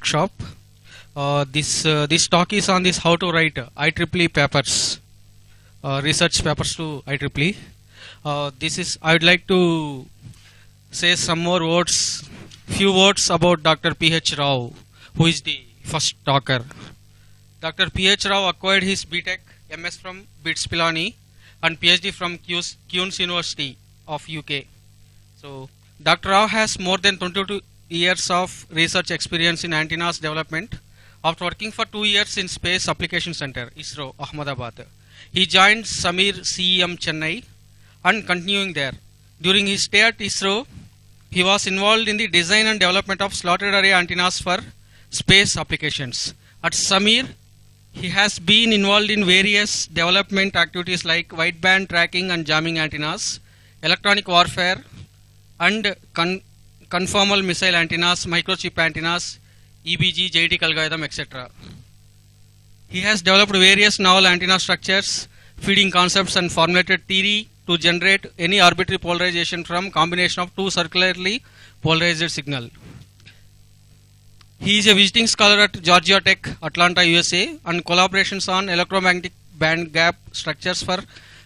workshop. This talk is on this how to write IEEE papers, research papers to IEEE. I would like to say some more words, few words about Dr. P.H. Rao, who is the first talker. Dr. P.H. Rao acquired his BTech MS from BITS Pilani and PhD from Queen's University of UK. So, Dr. Rao has more than 22 years of research experience in antennas development after working for 2 years in Space Application Center, ISRO, Ahmedabad. He joined Samir CEM Chennai and continuing there. During his stay at ISRO, he was involved in the design and development of slotted array antennas for space applications. At Samir, he has been involved in various development activities like wideband tracking and jamming antennas, electronic warfare, and conformal missile antennas, microchip antennas, EBG, genetic algorithm, etc. He has developed various novel antenna structures, feeding concepts, and formulated theory to generate any arbitrary polarization from combination of two circularly polarized signal. He is a visiting scholar at Georgia Tech, Atlanta, USA, and collaborations on electromagnetic band gap structures for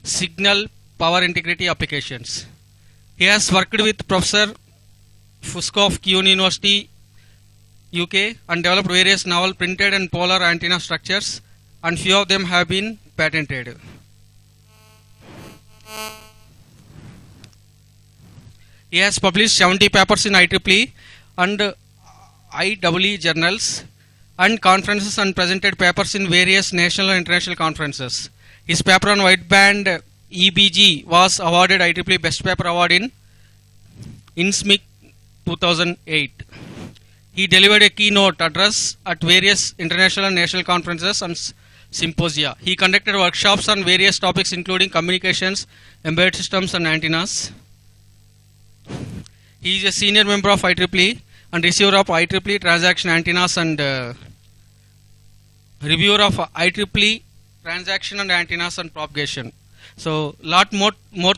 signal power integrity applications. He has worked with Professor Fusco of Queen University, UK, and developed various novel printed and polar antenna structures, and few of them have been patented. He has published 70 papers in IEEE and IEEE journals and conferences and presented papers in various national and international conferences. His paper on wideband EBG was awarded IEEE Best Paper Award in INSMIC 2008. He delivered a keynote address at various international and national conferences and symposia. He conducted workshops on various topics including communications, embedded systems, and antennas. He is a senior member of IEEE and receiver of IEEE transaction antennas and reviewer of IEEE transaction and antennas and propagation. So, lot more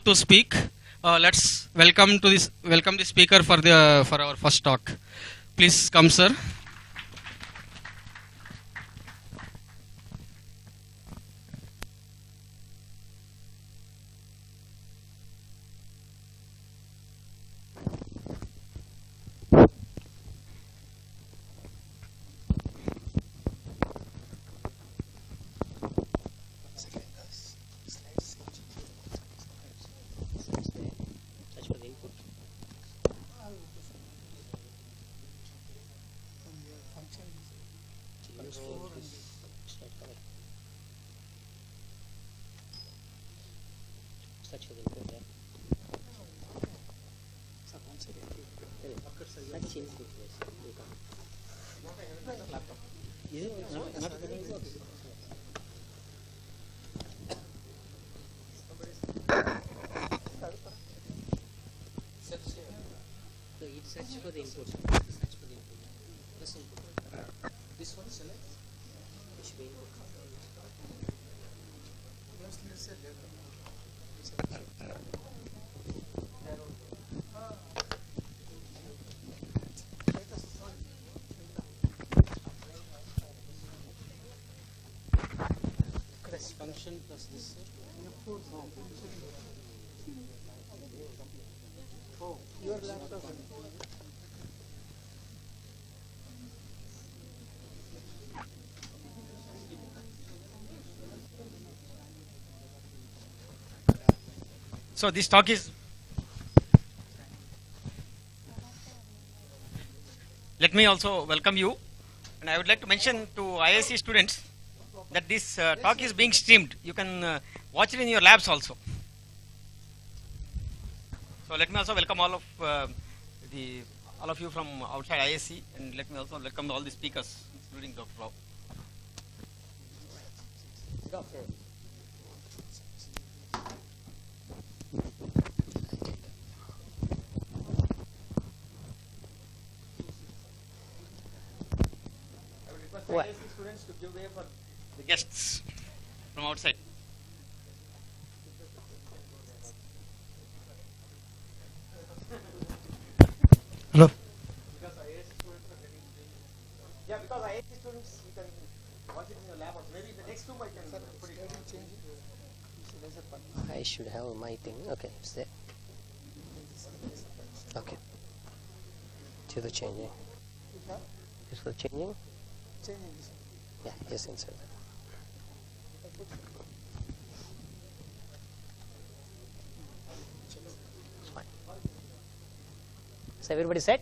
to speak. Let's welcome the speaker for our first talk. Please come, sir. Function plus this. Oh, your laptop. So this talk is. Let me also welcome you, and I would like to mention to IISc students that this talk is being streamed. You can watch it in your labs also. So let me also welcome all of you from outside IISc, and let me also welcome all the speakers, including Dr. Rao. I would request IISc students to give way for the guests from outside. Hello. Yeah, because IISc students, you can watch it in your lab, or maybe in the next room I can put it. I should have my thing. Okay, it's there. Okay. To the changing. Is for changing? Changing this. Yeah, just insert that. It's fine. So everybody set?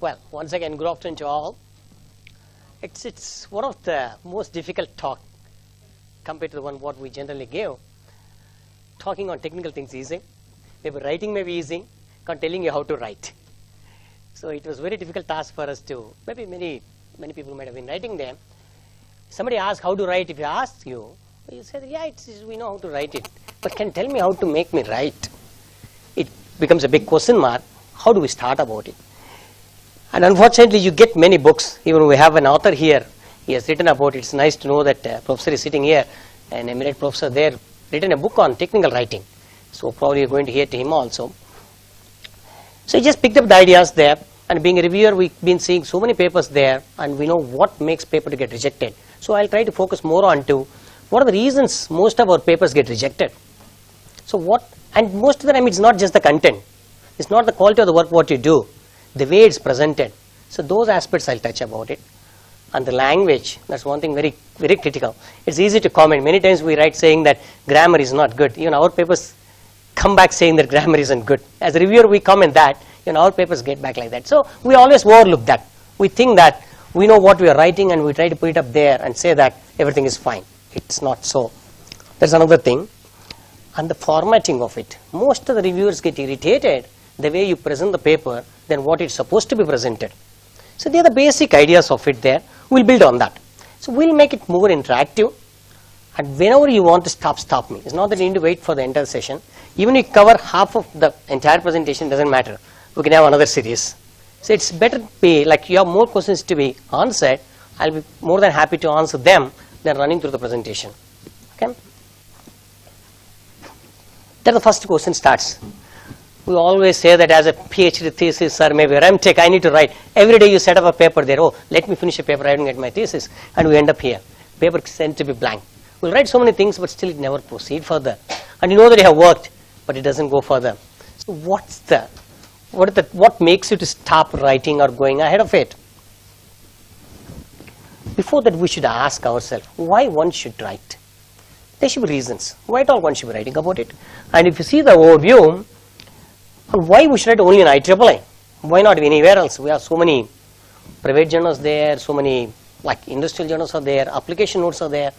Well, once again, good afternoon to all. It's one of the most difficult talk compared to the one what we generally give. Talking on technical things easy. Maybe writing may be easy. Not telling you how to write. So it was very difficult task for us to. Maybe many people might have been writing them. Somebody asked how to write. If you ask you said, yeah, we know how to write it. But can tell me how to make me write? It becomes a big question mark. How do we start about it? And unfortunately, you get many books. Even we have an author here. He has written about it. It's nice to know that professor is sitting here, an eminent professor there, written a book on technical writing. So probably you're going to hear to him also. So he just picked up the ideas there. And being a reviewer, we've been seeing so many papers there, and we know what makes paper to get rejected. So I'll try to focus more on to what are the reasons most of our papers get rejected. So and most of the time it's not just the content. It's not the quality of the work what you do. The way it's presented. So those aspects I'll touch about it. And the language, that's one thing very, very critical. It's easy to comment. Many times we write saying that grammar is not good. Even our papers come back saying that grammar isn't good. As a reviewer, we comment that. Our papers get back like that. So we always overlook that. We think that we know what we are writing and we try to put it up there and say that everything is fine. It's not so. That's another thing. And the formatting of it. Most of the reviewers get irritated the way you present the paper than what it's supposed to be presented. So they are the basic ideas of it there. We'll build on that. So we'll make it more interactive. And whenever you want to stop me. It's not that you need to wait for the entire session. Even if you cover half of the entire presentation, doesn't matter. We can have another series. So it's better to be, like you have more questions to be answered, I'll be more than happy to answer them than running through the presentation. Okay? Then the first question starts. We always say that as a PhD thesis or maybe REMTech, I need to write. Every day you set up a paper there. Oh, let me finish a paper writing at my thesis. And we end up here. Paper tends to be blank. We'll write so many things, but still it never proceed further. And you know that you have worked, but it doesn't go further. So what makes you to stop writing or going ahead of it? Before that, we should ask ourselves, why one should write? There should be reasons. Why all one should be writing about it? And if you see the overview, why we should write only in IEEE? Why not anywhere else? We have so many private journals there, so many like industrial journals are there, application notes are there,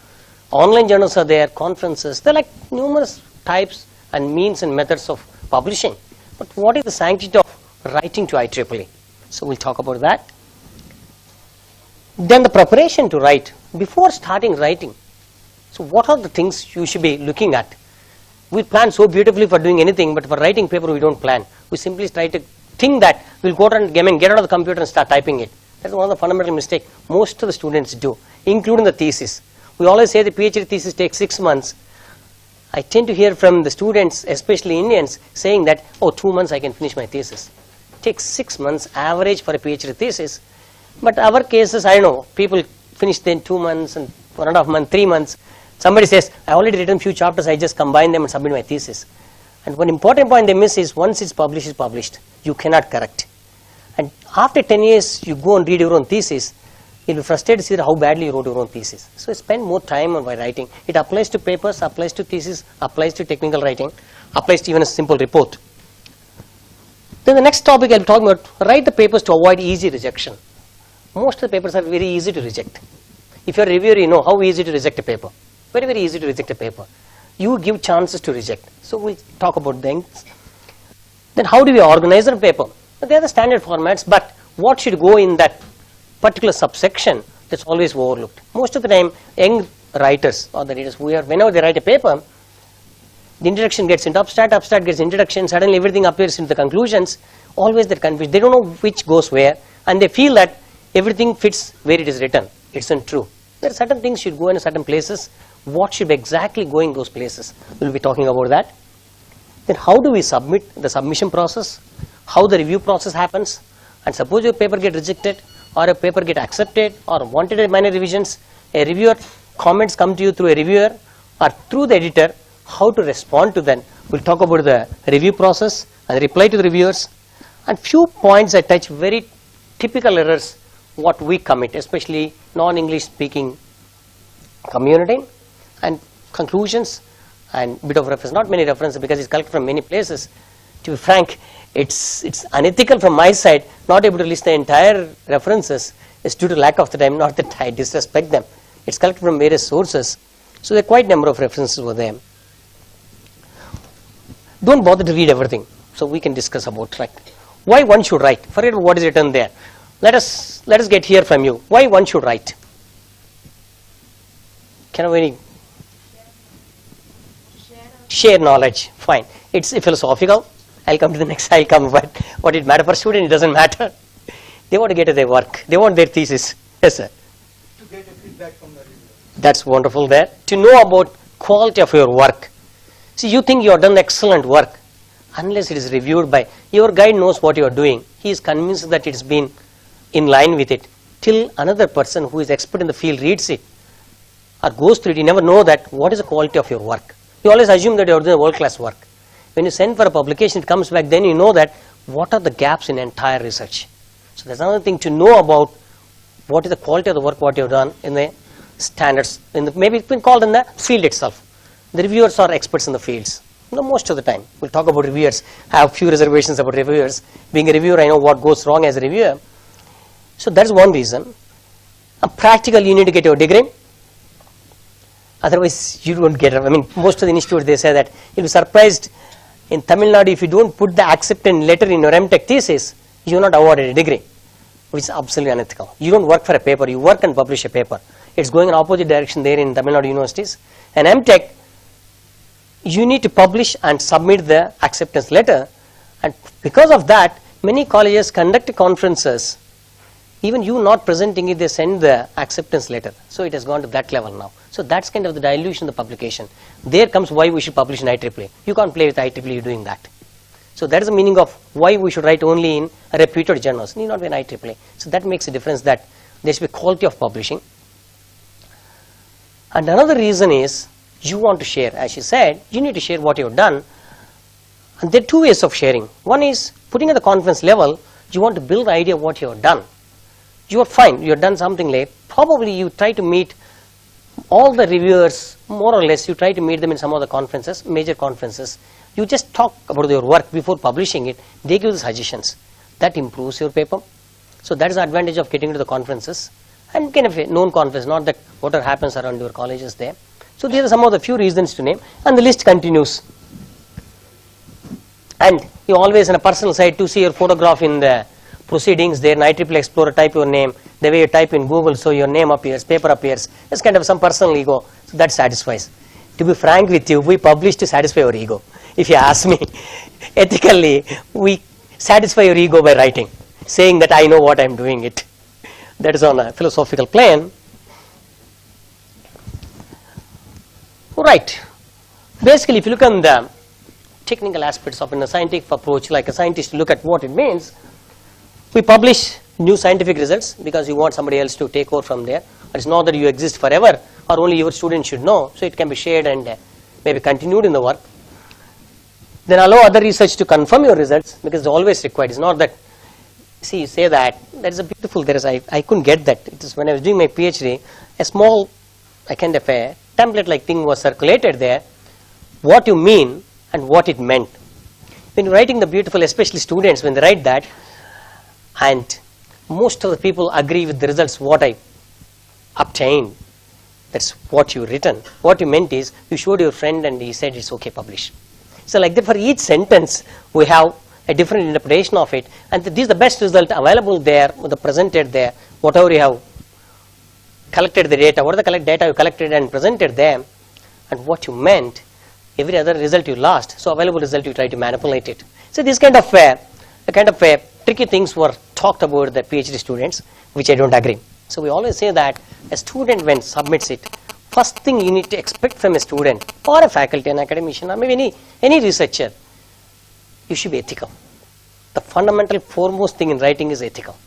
online journals are there, conferences. There are like numerous types and means and methods of publishing. But what is the sanctity of writing to IEEE? So we'll talk about that. Then the preparation to write. Before starting writing, so what are the things you should be looking at? We plan so beautifully for doing anything, but for writing paper we don't plan. We simply try to think that we'll go and get out of the computer and start typing it. That's one of the fundamental mistakes most of the students do, including the thesis. We always say the PhD thesis takes 6 months. I tend to hear from the students, especially Indians, saying that, oh, 2 months I can finish my thesis. It takes 6 months average for a PhD thesis. But our cases, I don't know, people finish in 2 months and 1.5 months, 3 months. Somebody says, I already written few chapters, I just combine them and submit my thesis. And one important point they miss is once it's published. You cannot correct. And after 10 years, you go and read your own thesis, you'll be frustrated to see how badly you wrote your own thesis. So spend more time on writing. It applies to papers, applies to thesis, applies to technical writing, applies to even a simple report. Then the next topic I'll be talking about, write the papers to avoid easy rejection. Most of the papers are very easy to reject. If you're a reviewer, you know how easy to reject a paper. Very, very easy to reject a paper. You give chances to reject. So we'll talk about things. Then how do we organize a paper? They are the standard formats, but what should go in that particular subsection, that's always overlooked. Most of the time, young writers or the readers, whenever they write a paper, the introduction gets into abstract gets introduction, suddenly everything appears into the conclusions. Always they're confused. They don't know which goes where, and they feel that everything fits where it is written. It isn't true. There are certain things should go in certain places. What should exactly go in those places? We'll be talking about that. Then how do we submit the submission process? How the review process happens? And suppose your paper get rejected or a paper get accepted or wanted a minor revisions, a reviewer comments come to you through a reviewer or through the editor, how to respond to them. We'll talk about the review process and reply to the reviewers. And few points I touch very typical errors what we commit, especially non-English speaking community, and conclusions and bit of reference, not many references because it's collected from many places. To be frank, it's unethical from my side, not able to list the entire references. It's due to lack of the time, not that I disrespect them. It's collected from various sources. So there are quite a number of references over there. Don't bother to read everything. So we can discuss about why one should write. Forget what is written there. Let us get here from you. Why one should write? Can I very share knowledge? Fine. It's philosophical. I'll come to the next. I'll come. But what it matter for student? It doesn't matter. They want to get to their work. They want their thesis. Yes, sir. To get a feedback from the reviewer. That's wonderful there. To know about quality of your work. See, you think you have done excellent work. Unless it is reviewed by, your guide knows what you are doing. He is convinced that it's been in line with it. Till another person who is expert in the field reads it or goes through it, you never know that what is the quality of your work. You always assume that you are doing world-class work. When you send for a publication, it comes back, then you know that what are the gaps in entire research. So there's another thing to know about what is the quality of the work what you have done in the standards, maybe it's been called in the field itself. The reviewers are experts in the fields. Most of the time. We'll talk about reviewers. I have few reservations about reviewers. Being a reviewer, I know what goes wrong as a reviewer. So that's one reason. Practically, you need to get your degree. Otherwise, you don't get it. I mean, most of the institutes, they say that you'll be surprised in Tamil Nadu if you don't put the acceptance letter in your MTech thesis, you're not awarded a degree, which is absolutely unethical. You don't work for a paper, you work and publish a paper. It's going in opposite direction there in Tamil Nadu universities. And MTech, you need to publish and submit the acceptance letter, and because of that, many colleges conduct conferences. Even you not presenting it, they send the acceptance letter. So it has gone to that level now. So that's kind of the dilution of the publication. There comes why we should publish in IEEE. You can't play with IEEE doing that. So that is the meaning of why we should write only in reputed journals, need not be in IEEE. So that makes a difference that there should be quality of publishing. And another reason is, you want to share. As you said, you need to share what you have done. And there are two ways of sharing. One is putting at the conference level, you want to build the idea of what you have done. You are fine, you have done something late. Probably you try to meet all the reviewers, more or less, you try to meet them in some of the conferences, major conferences. You just talk about your work before publishing it. They give the suggestions. That improves your paper. So that is the advantage of getting to the conferences. And kind of a known conference, not that whatever happens around your colleges there. So these are some of the few reasons to name, and the list continues. And you always, on a personal side, to see your photograph in the proceedings there in IEEE Explorer, type your name, the way you type in Google, so your name appears, paper appears. It's kind of some personal ego, so that satisfies. To be frank with you, we publish to satisfy our ego. If you ask me, ethically, we satisfy your ego by writing, saying that I know what I'm doing it. That is on a philosophical plane. Right. Basically, if you look at the technical aspects of in a scientific approach, like a scientist look at what it means, we publish new scientific results because you want somebody else to take over from there. It's not that you exist forever or only your students should know, so it can be shared and maybe continued in the work. Then allow other research to confirm your results because it's always required. It's not that, see, you say that is a beautiful, I couldn't get that. It is when I was doing my PhD, a small, kind of a template-like thing was circulated there, what you mean and what it meant. When you're writing the beautiful, especially students, when they write that, and most of the people agree with the results what I obtained, that's what you written. What you meant is, you showed your friend and he said it's okay, publish. So like that for each sentence, we have a different interpretation of it, and this is the best result available there, presented there, whatever you have collected the data, what are the data you collected and presented there, and what you meant, every other result you lost, so available result you try to manipulate it. So this kind of tricky things were talked about the PhD students, which I don't agree. So we always say that a student when submits it, first thing you need to expect from a student or a faculty, an academician, or maybe any researcher, you should be ethical. The fundamental foremost thing in writing is ethical.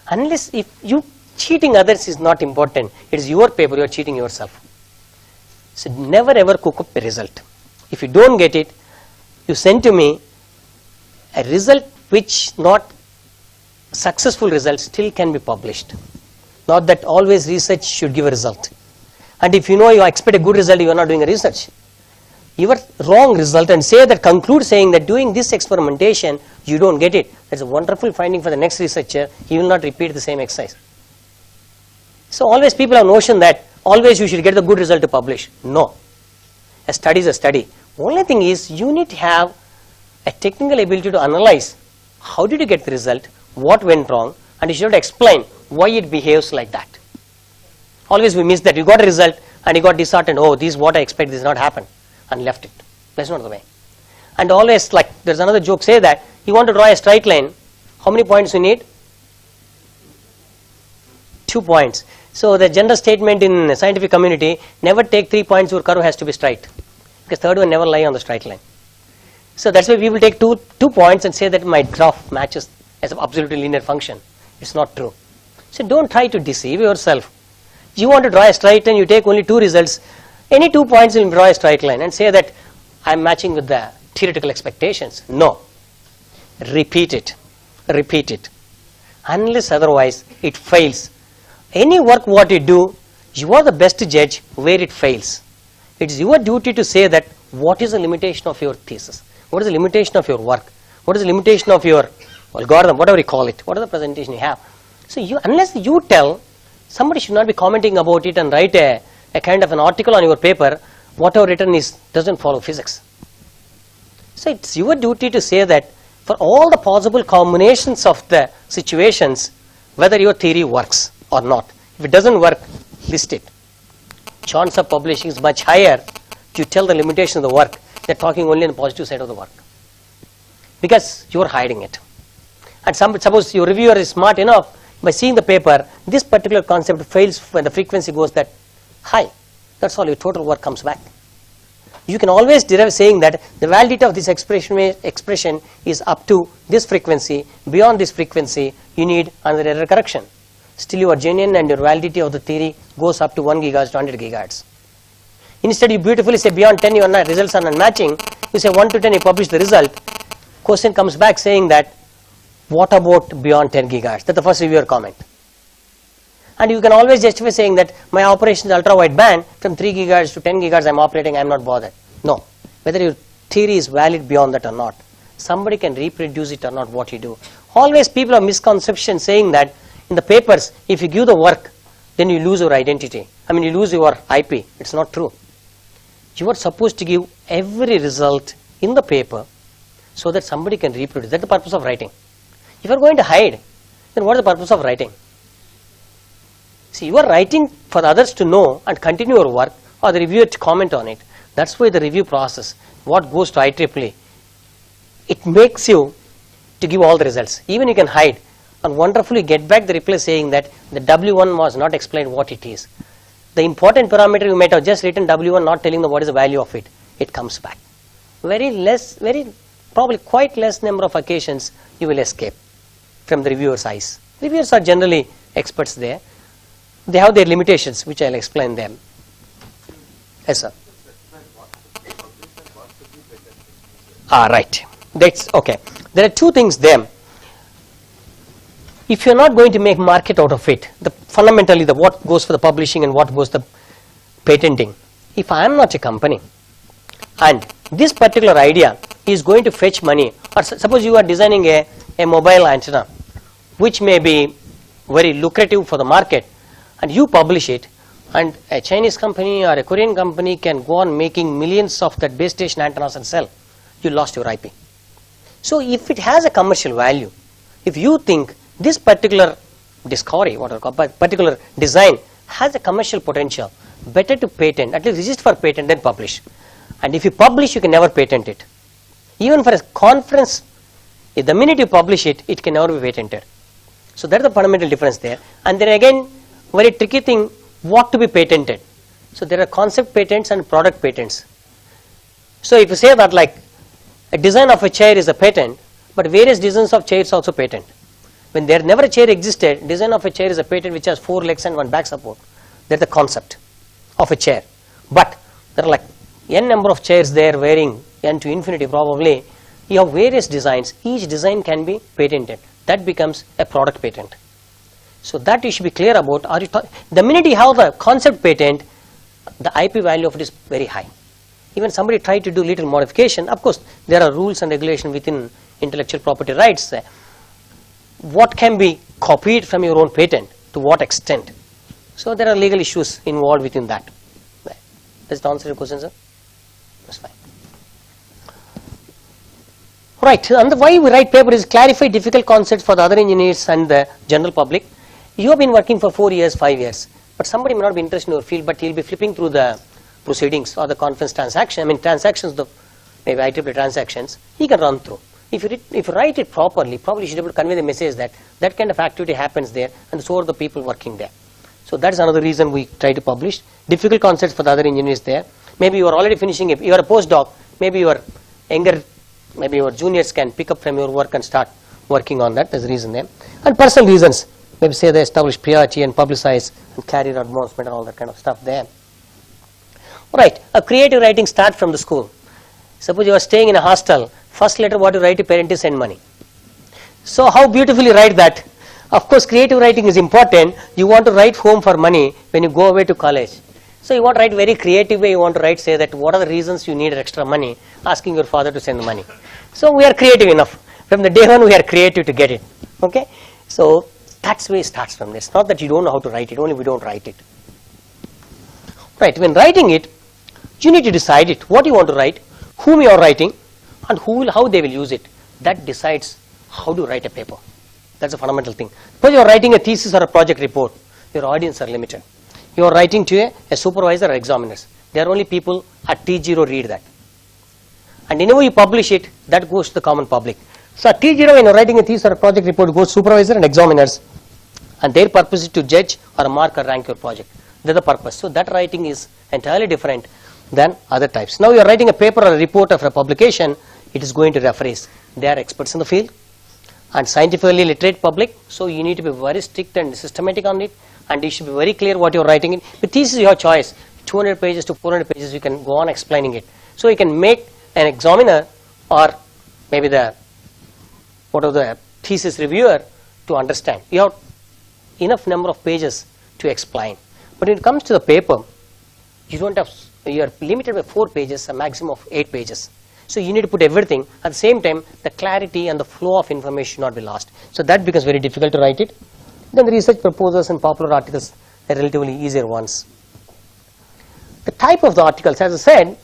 Unless if you cheating others is not important, it is your paper, you are cheating yourself. So never ever cook up a result. If you don't get it, you send to me a result which not successful result still can be published. Not that always research should give a result. And if you know you expect a good result, you are not doing a research. Your wrong result and say that, conclude saying that doing this experimentation you don't get it. That's a wonderful finding for the next researcher. He will not repeat the same exercise. So always people have notion that always you should get the good result to publish. No. A study is a study. Only thing is you need to have a technical ability to analyze how did you get the result, what went wrong, and you should explain why it behaves like that. Always we miss that. You got a result and you got disheartened. Oh, this is what I expect, this not happen, and left it. That's not the way. And always, like there's another joke, say that you want to draw a straight line, how many points you need? 2 points. So the general statement in the scientific community, never take 3 points, your curve has to be straight. Because third one never lie on the straight line. So that's why people take two points and say that my graph matches as an absolutely linear function. It's not true. So don't try to deceive yourself. You want to draw a straight line, you take only 2 results. Any 2 points will draw a straight line and say that I'm matching with the theoretical expectations. No. Repeat it. Repeat it. Unless otherwise it fails. Any work what you do, you are the best judge where it fails. It's your duty to say that what is the limitation of your thesis? What is the limitation of your work? What is the limitation of your algorithm, whatever you call it? What is the presentation you have? So unless you tell, somebody should not be commenting about it and write a kind of an article on your paper, whatever written is doesn't follow physics. So it's your duty to say that for all the possible combinations of the situations, whether your theory works or not. If it doesn't work, list it. Chance of publishing is much higher to tell the limitation of the work than talking only on the positive side of the work. Because you are hiding it. And suppose your reviewer is smart enough, by seeing the paper, this particular concept fails when the frequency goes that high. That's all, your total work comes back. You can always derive saying that the validity of this expression is up to this frequency. Beyond this frequency, you need another error correction. Still your genuine and your validity of the theory goes up to 1 gigahertz to 100 gigahertz. Instead you beautifully say beyond 10 your results are not matching. You say 1 to 10 you publish the result. Question comes back saying that what about beyond 10 gigahertz? That's the first reviewer comment. And you can always justify saying that my operation is ultra wide band, from 3 gigahertz to 10 gigahertz I am operating, I am not bothered. No. Whether your theory is valid beyond that or not, somebody can reproduce it or not, what you do. Always people have misconception saying that in the papers, if you give the work, then you lose your identity. I mean, you lose your IP. It's not true. You are supposed to give every result in the paper so that somebody can reproduce. That's the purpose of writing. If you are going to hide, then what is the purpose of writing? See, you are writing for others to know and continue your work, or the reviewer to comment on it. That's why the review process, what goes to IEEE, it makes you to give all the results. Even you can hide and wonderfully get back the reply saying that the W1 was not explained what it is. The important parameter you might have just written W1, not telling them what is the value of it. It comes back. Probably quite less number of occasions you will escape from the reviewer's eyes. Reviewers are generally experts there. They have their limitations, which I'll explain them. Yes, sir. Right. That's okay. There are 2 things there. If you're not going to make market out of it, fundamentally the what goes for the publishing and what goes the patenting. If I am not a company and this particular idea is going to fetch money, or suppose you are designing a mobile antenna which may be very lucrative for the market, and you publish it, and a Chinese company or a Korean company can go on making millions of that base station antennas and sell, you lost your IP. So if it has a commercial value, if you think this particular discovery, particular design has a commercial potential, better to patent, at least register for patent, than publish. And if you publish, you can never patent it. Even for a conference, if the minute you publish it, it can never be patented. So that's the fundamental difference there. And then again, very tricky thing, what to be patented. So there are concept patents and product patents. So if you say that like a design of a chair is a patent, but various designs of chairs also patent. When there never a chair existed, design of a chair is a patent which has 4 legs and 1 back support. That's the concept of a chair. But there are like n number of chairs there varying n to infinity probably. You have various designs. Each design can be patented. That becomes a product patent. So that you should be clear about. The minute you have the concept patent, the IP value of it is very high. Even somebody tried to do little modification, of course there are rules and regulations within intellectual property rights. What can be copied from your own patent, to what extent? So there are legal issues involved within that. Does that answer your question, sir? That's fine. Right, and the why we write paper is clarify difficult concepts for the other engineers and the general public. You have been working for 4 years, 5 years, but somebody may not be interested in your field, but he'll be flipping through the proceedings or the conference transaction. I mean transactions, the maybe IEEE transactions, he can run through. If you write it properly, probably you should be able to convey the message that that kind of activity happens there, and so are the people working there. So that is another reason we try to publish difficult concepts for the other engineers there. Maybe you are already finishing it. You are a postdoc. Maybe your younger, maybe your juniors can pick up from your work and start working on that. There's a reason there. And personal reasons. Maybe say they establish priority and publicize and career advancement and all that kind of stuff there. Right. A creative writing start from the school. Suppose you are staying in a hostel. First letter what you write to parent is send money. So how beautifully write that? Of course, creative writing is important. You want to write home for money when you go away to college. So you want to write very creative way. You want to write, say that what are the reasons you need extra money, asking your father to send the money. So we are creative enough. From the day one, we are creative to get it. Okay. So that's where it starts from. It's not that you don't know how to write it. Only we don't write it. Right. When writing it, you need to decide it. What you want to write, whom you are writing, and how they will use it. That decides how to write a paper. That's a fundamental thing. Suppose you are writing a thesis or a project report, your audience are limited. You are writing to a supervisor or examiners. There are only people at T0 read that. And whenever you publish it, that goes to the common public. So at T0, when you are writing a thesis or a project report, it goes to supervisor and examiners. And their purpose is to judge or mark or rank your project. That's the purpose. So that writing is entirely different than other types. Now you are writing a paper or a report of a publication, it is going to referees. They are experts in the field and scientifically literate public, so you need to be very strict and systematic on it, and you should be very clear what you are writing in. But this is your choice, 200 pages to 400 pages, you can go on explaining it. So you can make an examiner or maybe the thesis reviewer to understand. You have enough number of pages to explain. But when it comes to the paper, you are limited by 4 pages, a maximum of 8 pages. So you need to put everything. At the same time, the clarity and the flow of information should not be lost. So that becomes very difficult to write it. Then the research proposals and popular articles are relatively easier ones. The type of the articles, as I said,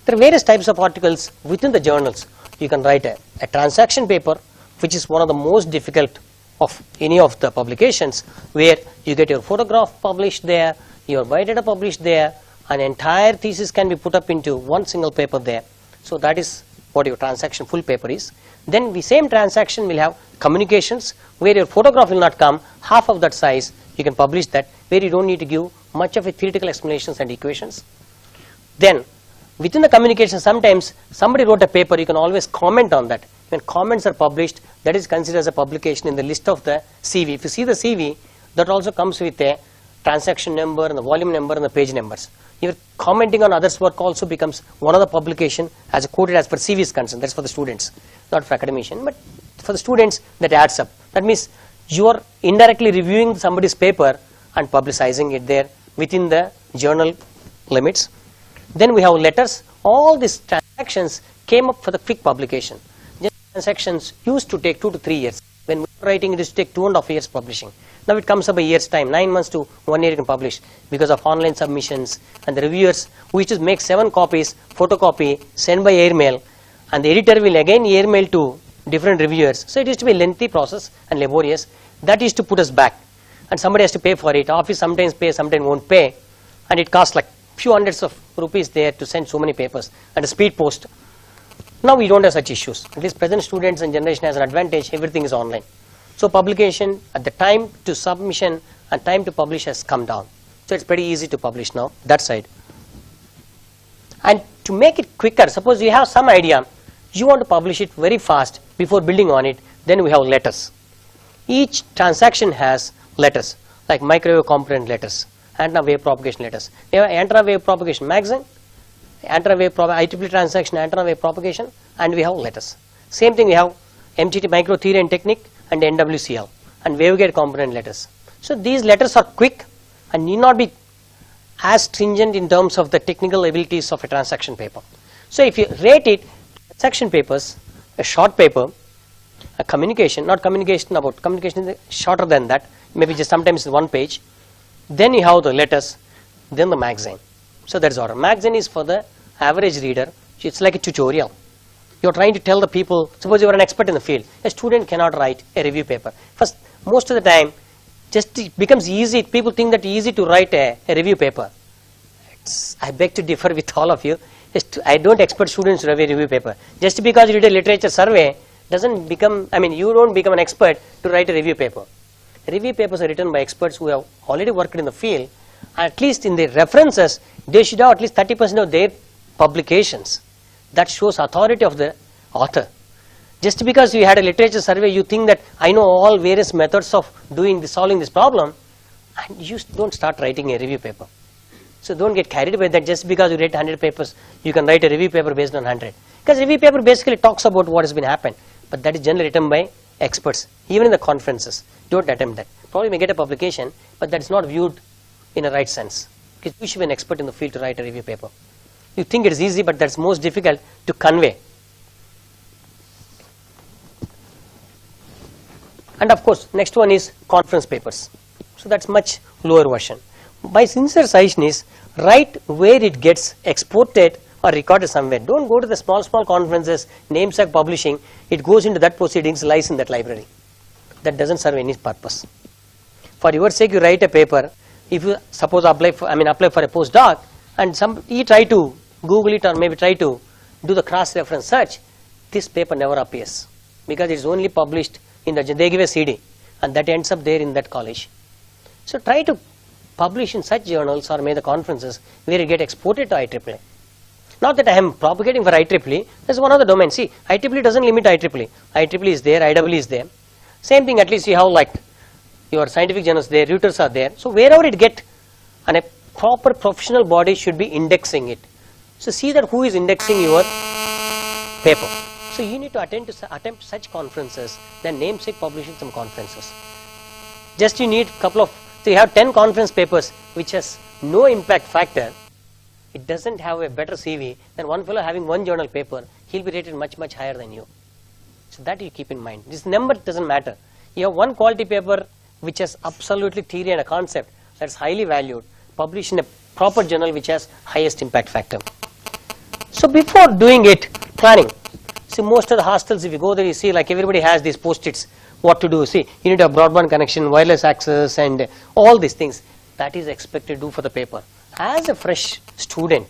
there are various types of articles within the journals. You can write a transaction paper, which is one of the most difficult of any of the publications, where you get your photograph published there, your biodata published there, an entire thesis can be put up into one single paper there. So that is what your transaction full paper is. Then the same transaction will have communications, where your photograph will not come, half of that size, you can publish that, where you don't need to give much of a theoretical explanations and equations. Then within the communication, sometimes somebody wrote a paper, you can always comment on that. When comments are published, that is considered as a publication in the list of the CV. If you see the CV, that also comes with a transaction number and the volume number and the page numbers. Your commenting on others' work also becomes one of the publication as quoted as per CV is concerned. That's for the students, not for academician, but for the students that adds up. That means you are indirectly reviewing somebody's paper and publicizing it there within the journal limits. Then we have letters. All these transactions came up for the quick publication. Transactions used to take 2 to 3 years. When we were writing, it used to take 2.5 years publishing. Now it comes up a year's time, 9 months to 1 year you can publish because of online submissions and the reviewers who used to make 7 copies, photocopy, send by airmail, and the editor will again airmail to different reviewers. So it used to be a lengthy process and laborious. That used to put us back, and somebody has to pay for it. Office sometimes pays, sometimes won't pay, and it costs like few hundreds of rupees there to send so many papers and a speed post. Now we don't have such issues. At least present students and generation has an advantage. Everything is online. So publication at the time to submission and time to publish has come down. So it's pretty easy to publish now, that side. And to make it quicker, suppose you have some idea, You want to publish it very fast before building on it. Then we have letters. Each transaction has letters, like microwave component letters, antenna wave propagation letters. We have antenna wave propagation magazine, antenna wave IEEE transaction, antenna wave propagation, and we have letters. Same thing we have MTT micro theory and technique and NWCL and waveguide component letters. So these letters are quick and need not be as stringent in terms of the technical abilities of a transaction paper. So if you rate it, transaction papers, a short paper, a communication, not communication about communication is shorter than that, maybe just sometimes 1 page. Then you have the letters, then the magazine. So that's order. Magazine is for the average reader. It's like a tutorial. You're trying to tell the people, suppose you are an expert in the field, a student cannot write a review paper. First, most of the time, just it becomes easy, people think that easy to write a review paper. I beg to differ with all of you. I don't expect students to write a review paper. Just because you did a literature survey, doesn't become, you don't become an expert to write a review paper. Review papers are written by experts who have already worked in the field. At least in the references, they should have at least 30% of their publications. That shows authority of the author. Just because you had a literature survey, you think that I know all various methods of doing this, solving this problem, and you don't start writing a review paper. So don't get carried away that just because you read 100 papers, you can write a review paper based on 100. Because review paper basically talks about what has been happened, but that is generally written by experts, even in the conferences. Don't attempt that. Probably may get a publication, but that is not viewed in a right sense. Because you should be an expert in the field to write a review paper. You think it is easy, but that's most difficult to convey. And of course, next one is conference papers. So that's much lower version. My sincere suggestion is write where it gets exported or recorded somewhere. Don't go to the small conferences, namesake publishing. It goes into that proceedings, lies in that library. That doesn't serve any purpose. For your sake, you write a paper. If you suppose apply for a postdoc, and you try to Google it or maybe try to do the cross-reference search, this paper never appears because it's only published in they give a CD and that ends up there in that college. So try to publish in such journals or maybe the conferences where it get exported to IEEE. Not that I am propagating for IEEE, that's one of the domains. See, IEEE doesn't limit IEEE. IEEE is there, IEEE is there. Same thing, at least you have like your scientific journals there, Reuters are there. So wherever it get, and a proper professional body should be indexing it. So see that who is indexing your paper. So you need to attempt such conferences, then namesake publishing some conferences. Just you need couple of, so you have 10 conference papers which has no impact factor. It doesn't have a better CV than one fellow having one journal paper. He'll be rated much higher than you. So that you keep in mind. This number doesn't matter. You have one quality paper which has absolutely theory and a concept that's highly valued. Publish in a proper journal which has highest impact factor. So before doing it, planning. See, most of the hostels, if you go there, you see like everybody has these post-its. What to do? See, you need a broadband connection, wireless access, and all these things. That is expected to do for the paper. As a fresh student,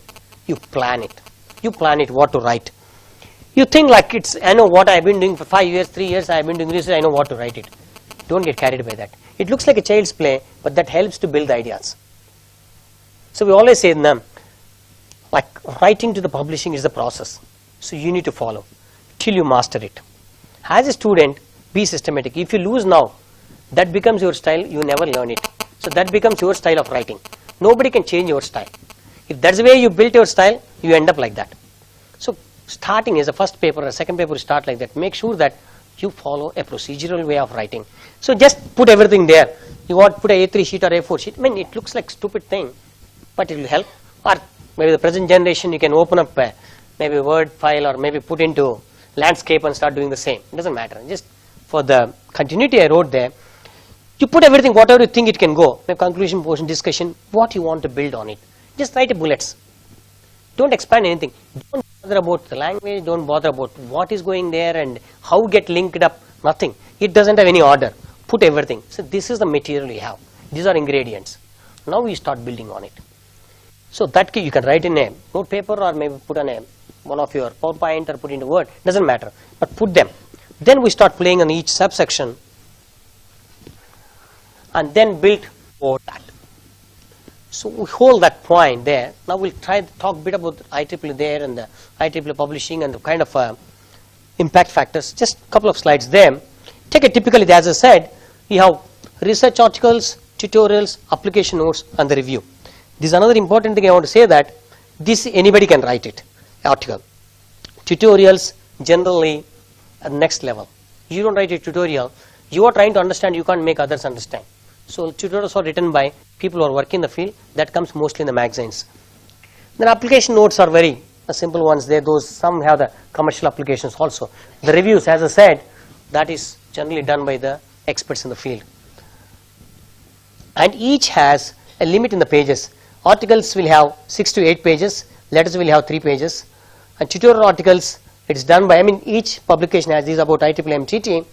you plan it. You plan it what to write. You think like I know what I've been doing for 5 years, 3 years, I've been doing this, I know what to write it. Don't get carried by that. It looks like a child's play, but that helps to build ideas. So we always say them, like writing to the publishing is the process. So you need to follow till you master it. As a student, be systematic. If you lose now, that becomes your style, you never learn it. So that becomes your style of writing. Nobody can change your style. If that's the way you built your style, you end up like that. So starting as a first paper or a second paper, start like that. Make sure that you follow a procedural way of writing. So just put everything there. You want to put a A3 sheet or A4 sheet. It looks like stupid thing, but it will help. Or maybe the present generation, you can open up maybe a Word file or maybe put into landscape and start doing the same. It doesn't matter. Just for the continuity I wrote there, you put everything, whatever you think it can go. Maybe conclusion, portion, discussion, what you want to build on it. Just write bullets. Don't expand anything. Don't bother about the language. Don't bother about what is going there and how get linked up. Nothing. It doesn't have any order. Put everything. So this is the material you have. These are ingredients. Now we start building on it. So that you can write in a note paper or maybe put on one of your PowerPoint or put into Word. Doesn't matter. But put them. Then we start playing on each subsection and then build over that. So we hold that point there. Now we'll try to talk a bit about IEEE there and the IEEE publishing and the kind of impact factors. Just a couple of slides there. Take a typically, as I said, you have research articles, tutorials, application notes, and the review. This is another important thing I want to say, that this anybody can write it, article. Tutorials generally at next level. You don't write a tutorial, you are trying to understand, you can't make others understand. So tutorials are written by people who are working in the field. That comes mostly in the magazines. Then application notes are very simple ones there. Those some have the commercial applications also. The reviews, as I said, that is generally done by the experts in the field. And each has a limit in the pages. Articles will have 6 to 8 pages. Letters will have 3 pages. And tutorial articles, it is done by, each publication has these about IEEE MTT,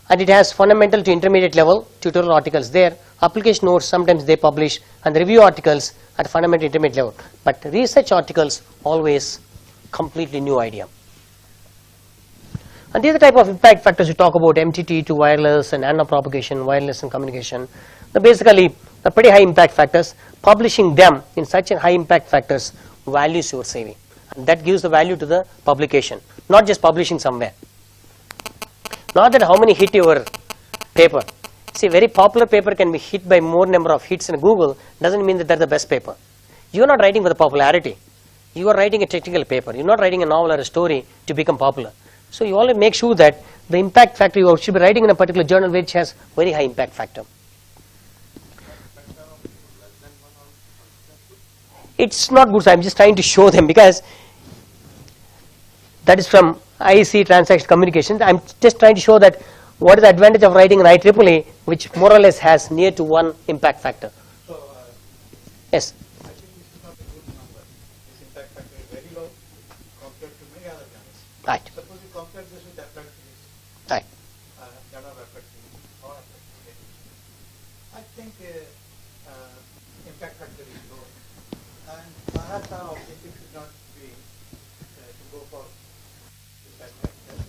and it has fundamental to intermediate level tutorial articles there. Application notes, sometimes they publish, and the review articles at fundamental intermediate level. But research articles, always completely new idea. And these are the type of impact factors we talk about, MTT to wireless and nano propagation, wireless and communication. They're basically the pretty high impact factors. Publishing them in such a high impact factors values your saving. And that gives the value to the publication, not just publishing somewhere. Not that how many hit your paper. See, very popular paper can be hit by more number of hits in Google, doesn't mean that they're the best paper. You are not writing for the popularity. You are writing a technical paper. You're not writing a novel or a story to become popular. So you always make sure that the impact factor you should be writing in a particular journal which has very high impact factor. It's not good, so I'm just trying to show them, because that is from IEEE transaction communications. I'm just trying to show that what is the advantage of writing an IEEE, which more or less has near to 1 impact factor. So, Yes. I think this is not a good number. This impact factor is very low compared to many other journals. Right. Suppose you compare this with applied physics, Right. journal of applied physics or applied physics. I think impact factor is low. And perhaps our objective should not be to go for impact factor.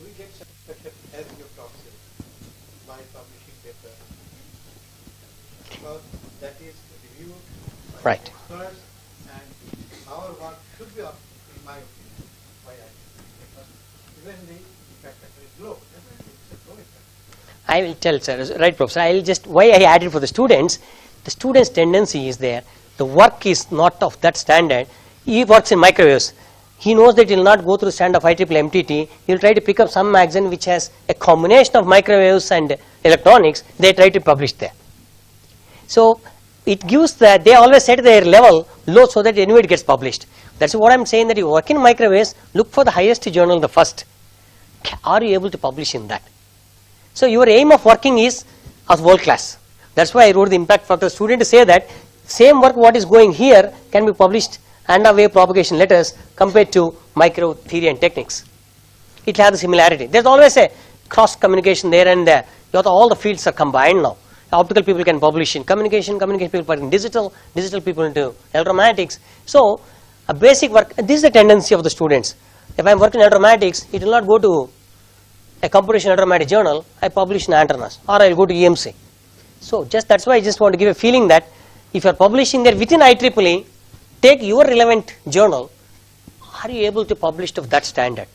We get satisfaction as your proxy by publishing paper, because that is reviewed by Right. experts, and our work should be, in my opinion, by because even the impact factor is low. Definitely it's a low impact. I will tell, sir. Right, Professor. I'll just, why I added for the students tendency is there. The work is not of that standard. He works in microwaves. He knows that he will not go through the standard of IEEE MTT. He will try to pick up some magazine which has a combination of microwaves and electronics. They try to publish there. So it gives that they always set their level low so that anyway it gets published. That's what I'm saying, that you work in microwaves, look for the highest journal the first. Are you able to publish in that? So your aim of working is as world class. That's why I wrote the impact for the student to say that same work what is going here can be published and wave propagation letters compared to micro theory and techniques. It has a similarity. There's always a cross communication there and there. All the fields are combined now. Optical people can publish in communication, communication people in digital, digital people into electromagnetics. So a basic work, this is the tendency of the students. If I'm working in electromagnetics, it will not go to a computational electromagnetic journal, I publish in antennas, or I'll go to EMC. So that's why I just want to give a feeling that if you're publishing there within IEEE, take your relevant journal, are you able to publish to that standard?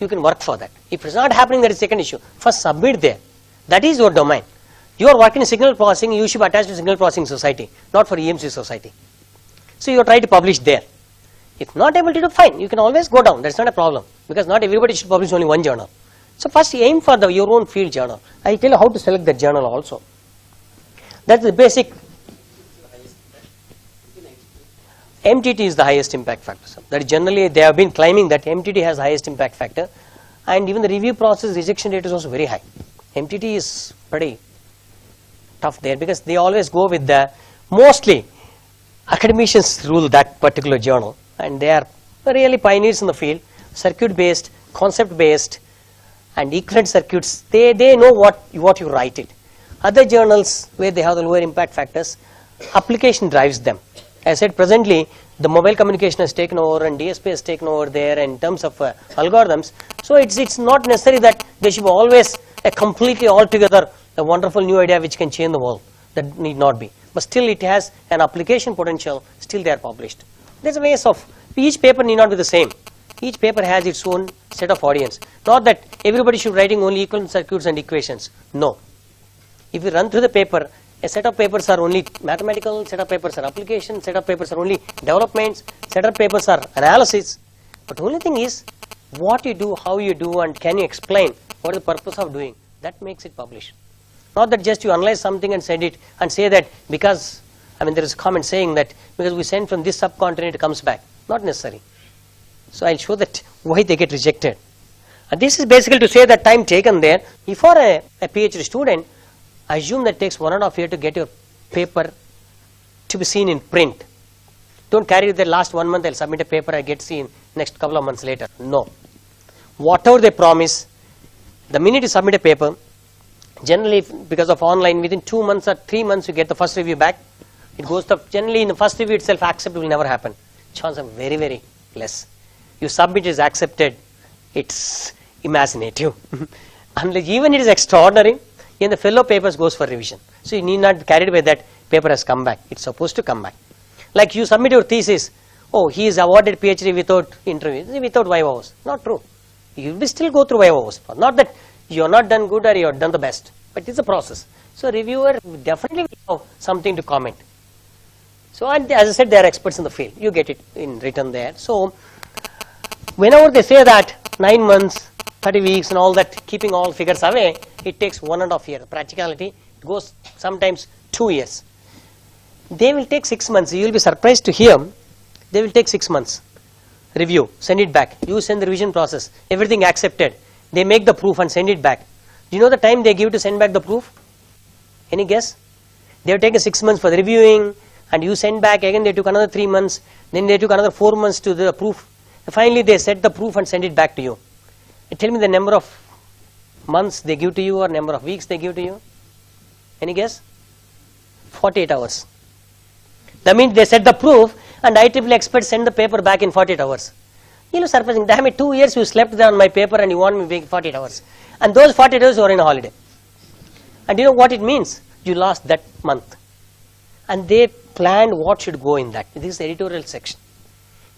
You can work for that. If it's not happening, that is second issue. First submit there. That is your domain. You are working in signal processing, you should be attached to signal processing society, not for EMC society. So you try to publish there. If not able to do, fine, you can always go down, that's not a problem, because not everybody should publish only one journal. So first aim for your own field journal. I tell you how to select that journal also. That's the basic. MTT is the highest impact factor. That generally they have been claiming that MTT has highest impact factor, and even the review process rejection rate is also very high. MTT is pretty tough there because they always go with the, mostly academicians rule that particular journal, and they are really pioneers in the field, circuit based, concept based, and equivalent circuits. They know what you write it. Other journals where they have the lower impact factors, application drives them. As I said, presently the mobile communication has taken over and DSP has taken over there in terms of algorithms. So it's not necessary that there should be always a completely altogether a wonderful new idea which can change the world. That need not be. But still it has an application potential, still they are published. There's ways of, each paper need not be the same. Each paper has its own set of audience. Not that everybody should writing only equivalent circuits and equations. No. If you run through the paper, a set of papers are only mathematical, set of papers are application, set of papers are only developments, set of papers are analysis. But the only thing is what you do, how you do, and can you explain what is the purpose of doing. That makes it published. Not that just you analyze something and send it and say that because, there is a comment saying that because we send from this subcontinent it comes back. Not necessary. So I'll show that why they get rejected. And this is basically to say that time taken there. If for a PhD student, assume that takes 1.5 years to get your paper to be seen in print. Don't carry it the last 1 month, I'll submit a paper, I get seen next couple of months later. No. Whatever they promise, the minute you submit a paper, generally because of online, within 2 months or 3 months you get the first review back. It goes to, generally in the first review itself, accept will never happen. Chances are very, very less. You submit is accepted, it's imaginative. Unless even it is extraordinary, in the fellow papers goes for revision. So you need not be carried away that paper has come back. It's supposed to come back. Like you submit your thesis, oh, he is awarded PhD without interview, without Viva. Not true. You will still go through Viva. Not that you are not done good or you have done the best, but it's a process. So reviewer definitely will have something to comment. So and as I said, they are experts in the field. You get it in written there. So whenever they say that 9 months, 30 weeks and all that, keeping all figures away, it takes 1.5 years. Practicality, it goes sometimes 2 years. They will take 6 months. You will be surprised to hear they will take 6 months. Review, send it back. You send the revision process. Everything accepted. They make the proof and send it back. Do you know the time they give to send back the proof? Any guess? They have taken 6 months for the reviewing and you send back. Again they took another 3 months. Then they took another 4 months to the proof. Finally they set the proof and send it back to you. Tell me the number of months they give to you or number of weeks they give to you. Any guess? 48 hours. That means they set the proof and IEEE experts send the paper back in 48 hours. You know, surprising. Damn it, 2 years you slept there on my paper and you want me to 48 hours. And those 48 hours you are in a holiday. And you know what it means? You lost that month. And they planned what should go in that. This is the editorial section.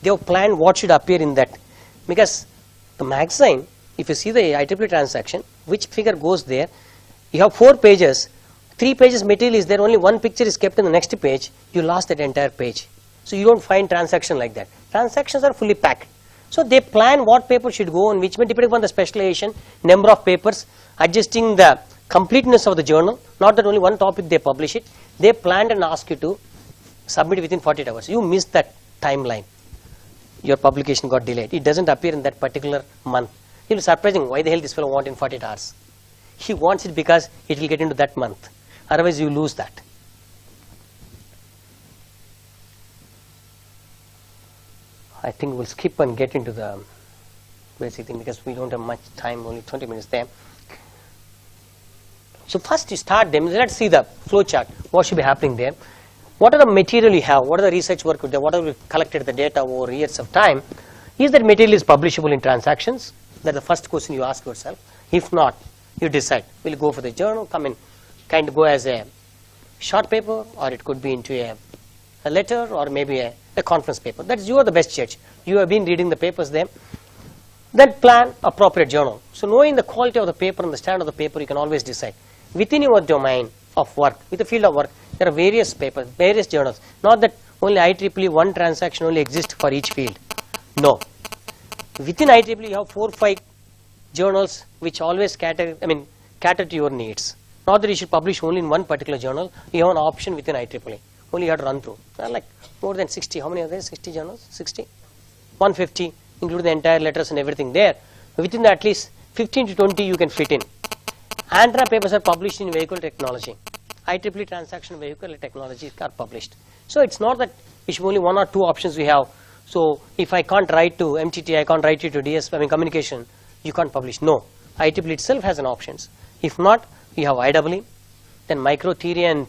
They have planned what should appear in that. Because the magazine, if you see the IEEE transaction, which figure goes there, you have 4 pages, 3 pages material is there, only 1 picture is kept in the next page, you lost that entire page. So you don't find transaction like that. Transactions are fully packed. So they plan what paper should go on which, depending upon the specialization, number of papers, adjusting the completeness of the journal, not that only one topic they publish it, they planned and ask you to submit within 48 hours. You missed that timeline. Your publication got delayed. It doesn't appear in that particular month. It will be surprising why the hell this fellow wants in 48 hours. He wants it because it will get into that month. Otherwise you lose that. I think we'll skip and get into the basic thing because we don't have much time, only 20 minutes there. So first you start them. Let's see the flow chart. What should be happening there? What are the material you have? What are the research work? What have we collected the data over years of time? Is that material is publishable in transactions? That's the first question you ask yourself. If not, you decide. Will you go for the journal, come in, kind of go as a short paper, or it could be into a letter, or maybe a conference paper. That's you are the best judge. You have been reading the papers there. Then plan appropriate journal. So knowing the quality of the paper and the standard of the paper, you can always decide. Within your domain of work, with the field of work, there are various papers, various journals. Not that only IEEE one transaction only exists for each field. No. Within IEEE you have 4 or 5 journals which always cater to your needs. Not that you should publish only in one particular journal. You have an option within IEEE. Only you have to run through. Like more than 60. How many are there? 60 journals? 60? 150, including the entire letters and everything there. Within that, at least 15 to 20 you can fit in. ANTRA papers are published in vehicle technology. IEEE transaction vehicle technology are published. So it's not that it's only 1 or 2 options we have. So if I can't write to MTT, I can't write it to communication, you can't publish. No. IEEE itself has an options. If not, you have IEEE, then micro theory and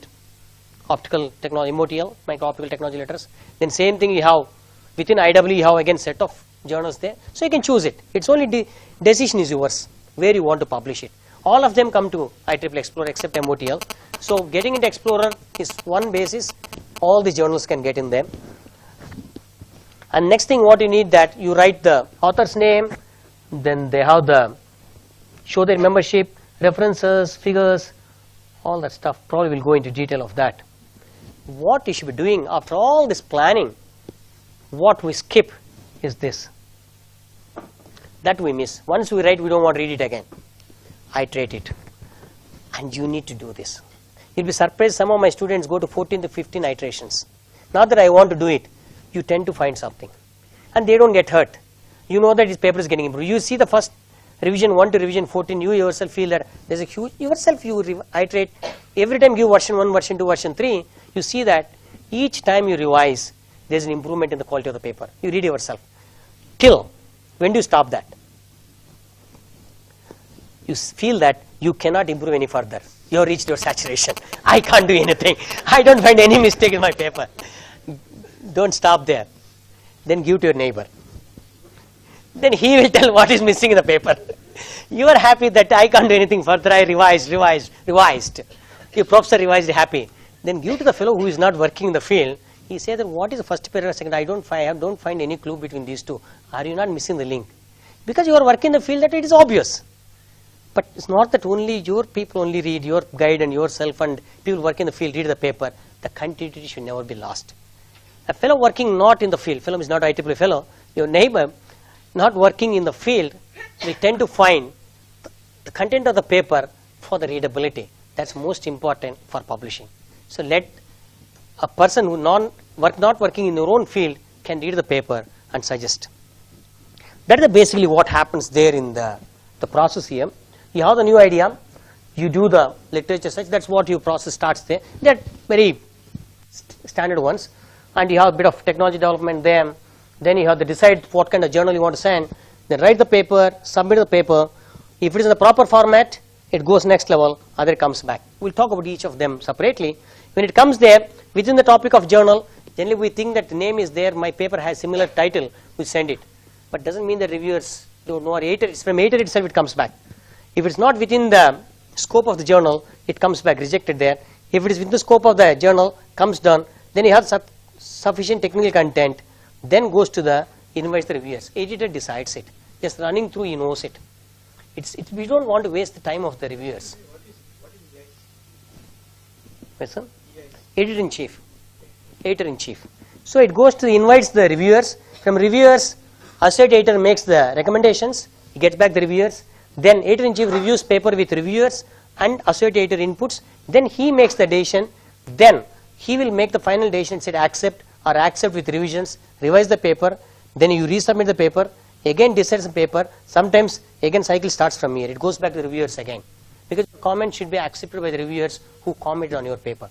optical technology, MOTL, micro optical technology letters. Then same thing you have within IEEE, you have again set of journals there. So you can choose it. It's only decision is yours where you want to publish it. All of them come to IEEE Explorer except MOTL. So getting into Explorer is one basis. All the journals can get in them. And next thing what you need, that you write the author's name, then they have the show their membership, references, figures, all that stuff. Probably will go into detail of that. What you should be doing after all this planning, what we skip is this. That we miss. Once we write, we don't want to read it again. Iterate it. And you need to do this. You'll be surprised, some of my students go to 14 to 15 iterations. Not that I want to do it. You tend to find something. And they don't get hurt. You know that this paper is getting improved. You see the first revision 1 to revision 14, you yourself feel that there's a huge, yourself you iterate. Every time you version 1, version 2, version 3, you see that each time you revise, there's an improvement in the quality of the paper. You read yourself. Till, when do you stop that? You feel that you cannot improve any further. You have reached your saturation. I can't do anything. I don't find any mistake in my paper. Don't stop there. Then give to your neighbor. Then he will tell what is missing in the paper. You are happy that I can't do anything further. I revised. Your professor revised, happy. Then give to the fellow who is not working in the field. He says that what is the first paragraph, second? I don't find any clue between these two. Are you not missing the link? Because you are working in the field that it is obvious. But it's not that only your people only read, your guide and yourself and people working in the field read the paper. The continuity should never be lost. A fellow working not in the field, fellow is not IEEE fellow, your neighbor not working in the field, we tend to find the content of the paper for the readability. That's most important for publishing. So let a person who not working in their own field can read the paper and suggest. That is basically what happens there in the process here. You have the new idea, you do the literature search, that's what your process starts there. They're very standard ones. And you have a bit of technology development there. Then you have to decide what kind of journal you want to send. Then write the paper, submit the paper. If it is in the proper format, it goes next level, other comes back. We'll talk about each of them separately. When it comes there, within the topic of journal, generally we think that the name is there, my paper has similar title, we send it. But doesn't mean that reviewers don't know, or editor, it's from editor itself it comes back. If it's not within the scope of the journal, it comes back rejected there. If it is within the scope of the journal, comes done, then you have sufficient technical content, then goes to the invites the reviewers. Editor decides it. Just running through, he knows it. We don't want to waste the time of the reviewers. What is EIS? Yes, sir? Editor-in-chief. Editor-in-chief. So it goes to invites the reviewers. From reviewers, associate editor makes the recommendations. He gets back the reviewers. Then editor-in-chief reviews paper with reviewers and associate editor inputs. Then he makes the decision. Then he will make the final decision, said accept or accept with revisions, revise the paper, then you resubmit the paper, again decides the paper, sometimes again cycle starts from here, it goes back to the reviewers again. Because the comment should be accepted by the reviewers who commented on your paper.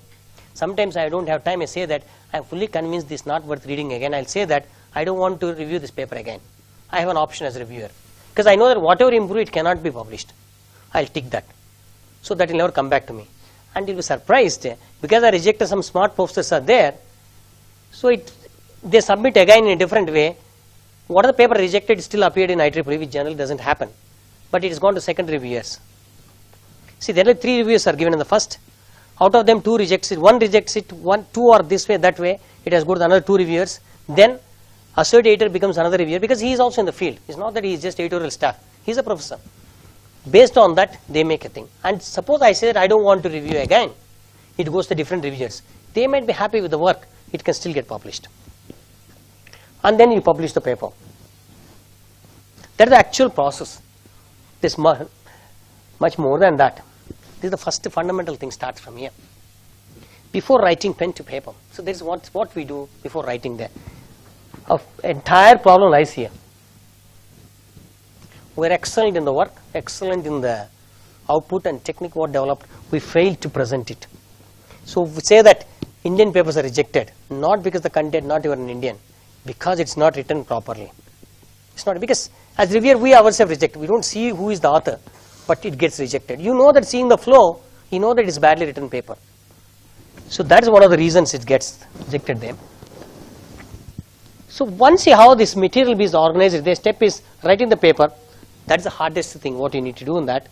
Sometimes I don't have time, I say that I am fully convinced this is not worth reading again, I'll say that I don't want to review this paper again. I have an option as a reviewer. Because I know that whatever improve it cannot be published. I'll tick that. So that will never come back to me. And you'll be surprised, because I rejected some smart professors are there, so they submit again in a different way. What the paper rejected still appeared in IEEE, which generally doesn't happen. But it has gone to second reviewers. See, there are 3 reviews are given in the first. Out of them, 2 rejects it. 1 rejects it, 2 are this way, that way. It has gone to another 2 reviewers. Then associate editor becomes another reviewer, because he is also in the field. It's not that he is just editorial staff. He is a professor. Based on that, they make a thing. And suppose I say that I don't want to review again. It goes to different reviewers. They might be happy with the work. It can still get published. And then you publish the paper. That is the actual process. This much more than that. This is the first fundamental thing starts from here. Before writing pen to paper. So this is what we do before writing there. Our entire problem lies here. We are excellent in the work, excellent in the output and technique what developed. We failed to present it. So we say that Indian papers are rejected, not because the content not even an Indian, because it's not written properly. It's not, because as reviewer we ourselves reject. We don't see who is the author, but it gets rejected. You know that seeing the flow, you know that it's badly written paper. So that is one of the reasons it gets rejected there. So once you have this material is organized, the step is writing the paper. That is the hardest thing what you need to do in that.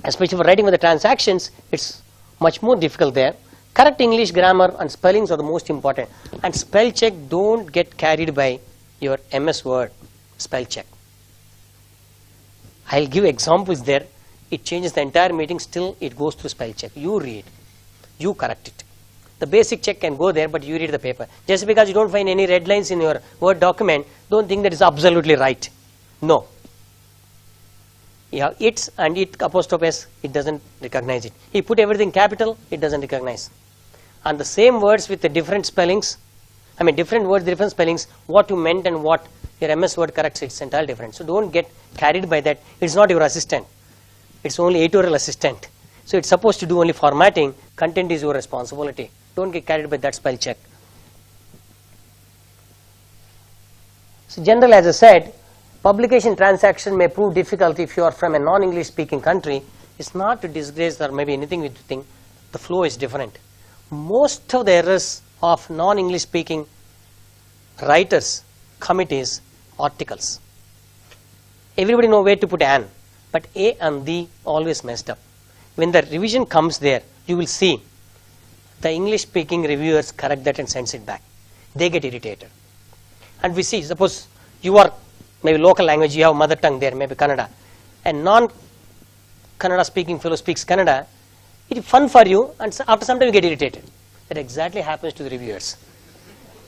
Especially for writing with the transactions, it's much more difficult there. Correct English grammar and spellings are the most important. And spell check, don't get carried by your MS Word spell check. I'll give examples there. It changes the entire meeting, still it goes through spell check. You read, you correct it. The basic check can go there, but you read the paper. Just because you don't find any red lines in your Word document, don't think that is absolutely right. No. Yeah, it's and it apostrophe S, it doesn't recognize it. He put everything capital, it doesn't recognize. And the same words with the different spellings, I mean different words, different spellings, what you meant and what your MS Word corrects, it's entirely different. So don't get carried by that. It's not your assistant. It's only editorial assistant. So it's supposed to do only formatting. Content is your responsibility. Don't get carried by that spell check. So general, as I said, publication transaction may prove difficult if you are from a non-English speaking country. It's not to disgrace or maybe anything with the thing. The flow is different. Most of the errors of non-English speaking writers commit is articles. Everybody know where to put an, but A and the always messed up. When the revision comes there, you will see the English speaking reviewers correct that and sends it back. They get irritated. And we see, suppose you are maybe local language, you have mother tongue there, maybe Kannada, and non-Kannada speaking fellow speaks Kannada, it is fun for you, and after some time you get irritated. That exactly happens to the reviewers.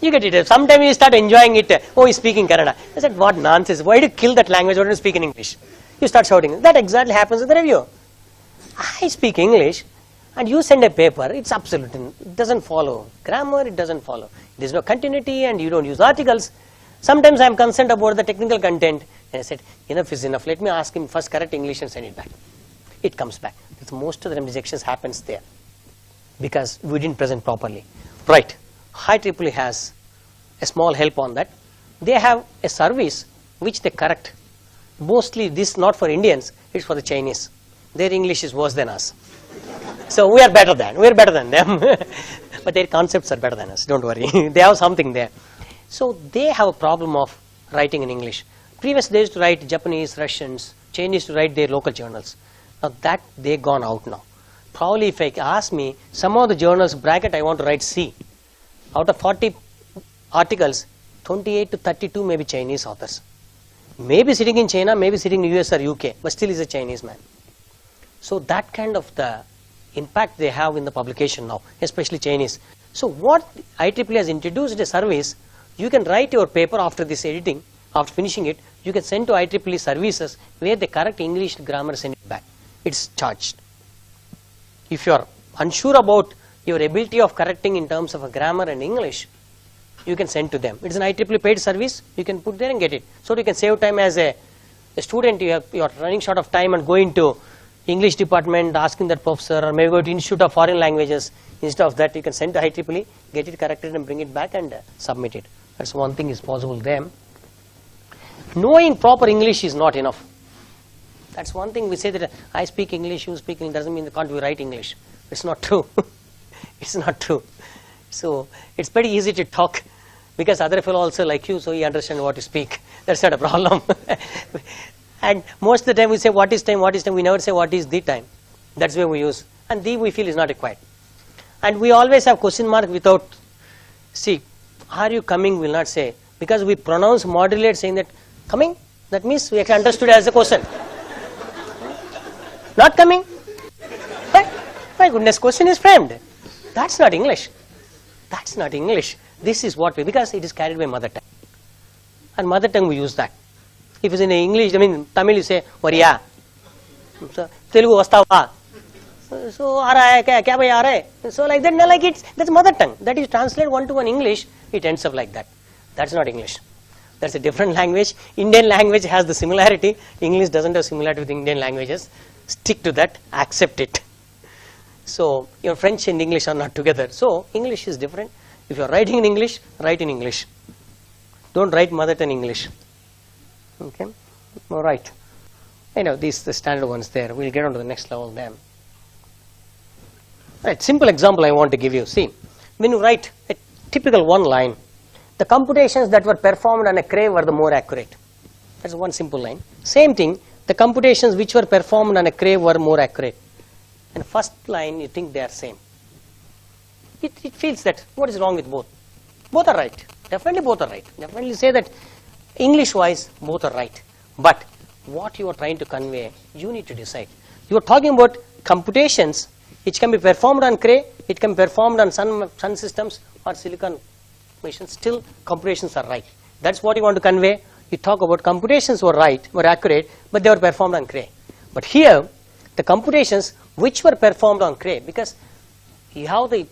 You get irritated. Sometimes you start enjoying it. Oh, he's speaking Kannada. I said, what nonsense. Why do you kill that language? Why don't you speak in English? You start shouting. That exactly happens in the review. I speak English, and you send a paper. It's absolute. It doesn't follow grammar. It doesn't follow. There's no continuity, and you don't use articles. Sometimes I'm concerned about the technical content. And I said, enough is enough. Let me ask him first correct English and send it back. It comes back. Because most of the rejections happens there because we didn't present properly. Right. IEEE has a small help on that. They have a service which they correct. Mostly this not for Indians, it's for the Chinese. Their English is worse than us. So we are better than them. But their concepts are better than us, don't worry. They have something there. So they have a problem of writing in English. Previously they used to write Japanese, Russians, Chinese to write their local journals. Now that they gone out now. Probably if I ask me, some of the journals bracket I want to write C. Out of 40 articles, 28 to 32 may be Chinese authors. Maybe sitting in China, maybe sitting in US or UK, but still is a Chinese man. So that kind of the impact they have in the publication now, especially Chinese. So what IEEE has introduced a service, you can write your paper after this editing, after finishing it, you can send to IEEE services where they correct English grammar, send it back. It's charged. If you are unsure about your ability of correcting in terms of a grammar and English, you can send to them. It's an IEEE paid service, you can put there and get it. So you can save time as a student, you are running short of time and going to English department, asking that professor, or maybe go to Institute of Foreign Languages. Instead of that, you can send to IEEE, get it corrected and bring it back and submit it. That's one thing is possible there. Knowing proper English is not enough. That's one thing we say that I speak English, you speak English, doesn't mean they can't be write English. It's not true. It's not true. So it's pretty easy to talk because other fellow also like you, so he understands what you speak. That's not a problem. And most of the time we say what is time, we never say what is the time. That's where we use. And the we feel is not required. And we always have question mark without, see, are you coming, will not say. Because we pronounce modulate saying that coming, that means we actually understood as a question. Not coming. My goodness, question is framed. That's not English. That's not English. This is what we, because it is carried by mother tongue. And mother tongue we use that. If it's in English, I mean Tamil you say, Variya. So, Telugu vastava. So, aa raha hai, kya bhai aa raha hai? So like that, no, like it's, that's mother tongue. That is translate one to one English, it ends up like that. That's not English. That's a different language. Indian language has the similarity. English doesn't have similarity with Indian languages. Stick to that, accept it. So, your French and English are not together. So, English is different. If you are writing in English, write in English. Don't write mother tongue English. Okay? All right. I know these the standard ones there. We'll get on to the next level then. Right, simple example I want to give you. See, when you write a typical one line, the computations that were performed on a Cray were the more accurate. That's one simple line. Same thing, the computations which were performed on a Cray were more accurate. And first line, you think they are same. It feels that, what is wrong with both? Both are right. Definitely both are right. Definitely say that English-wise, both are right. But what you are trying to convey, you need to decide. You are talking about computations which can be performed on Cray, it can be performed on sun systems or silicon machines. Still, computations are right. That's what you want to convey. You talk about computations were right, were accurate, but they were performed on Cray. But here, the computations which were performed on Cray, because you have the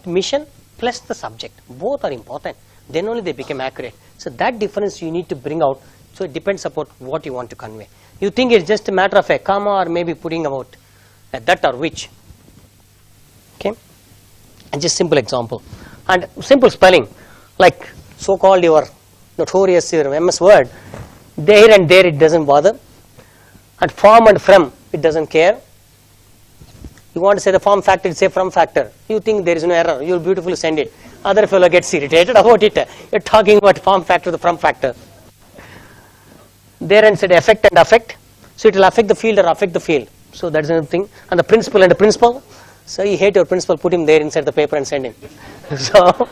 mission plus the subject, both are important. Then only they become accurate. So that difference you need to bring out. So it depends upon what you want to convey. You think it's just a matter of a comma or maybe putting about a that or which. Okay, and just simple example and simple spelling like so-called your notorious your MS Word. There and there it doesn't bother, and from and from it doesn't care. You want to say the form factor, say from factor. You think there is no error. You will beautifully send it. Other fellow gets irritated about it. You're talking about form factor, the from factor. There and said effect and affect. So it will affect the field or affect the field. So that's another thing. And the principal and the principal. So you hate your principal, put him there inside the paper and send him. So